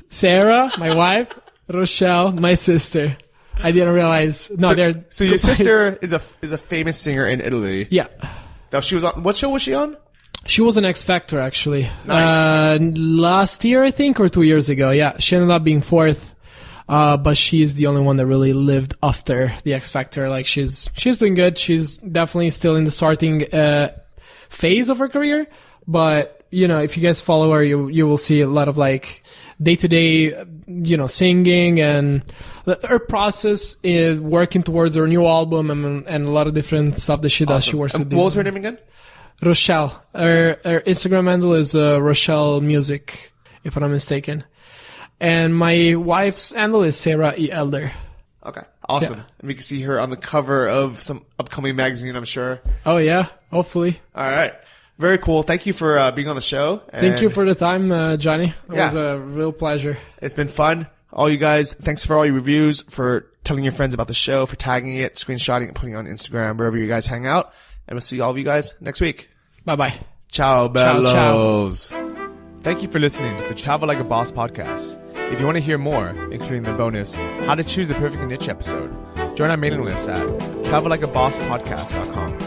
Sarah, my wife, Rochelle, my sister. I didn't realize. No, they're. So your sister is a famous singer in Italy. Yeah. Now she was on. What show was she on? She was an X Factor actually. Nice. Last year I think, or 2 years ago. Yeah, she ended up being fourth. But she's the only one that really lived after the X Factor. Like she's doing good. She's definitely still in the starting phase of her career. But if you guys follow her, you will see a lot of like day-to-day, singing, and her process is working towards her new album and a lot of different stuff that she does. Awesome. She works with. What was her name again? Rochelle. Her Instagram handle is Rochelle Music, if I'm not mistaken. And my wife's handle is Sarah E. Elder. Okay, awesome. Yeah. And we can see her on the cover of some upcoming magazine, I'm sure. Oh yeah, hopefully. All right. Very cool. Thank you for being on the show. Thank you for the time, Johnny. It was a real pleasure. It's been fun. All you guys, thanks for all your reviews, for telling your friends about the show, for tagging it, screenshotting it, putting it on Instagram, wherever you guys hang out. And we'll see all of you guys next week. Bye-bye. Ciao, bellos. Ciao. Thank you for listening to the Travel Like a Boss podcast. If you want to hear more, including the bonus, How to Choose the Perfect Niche episode, join our mailing list at travellikeabosspodcast.com.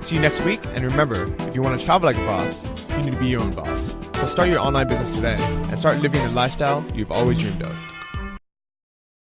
See you next week, and remember, if you want to travel like a boss, you need to be your own boss. So start your online business today and start living the lifestyle you've always dreamed of.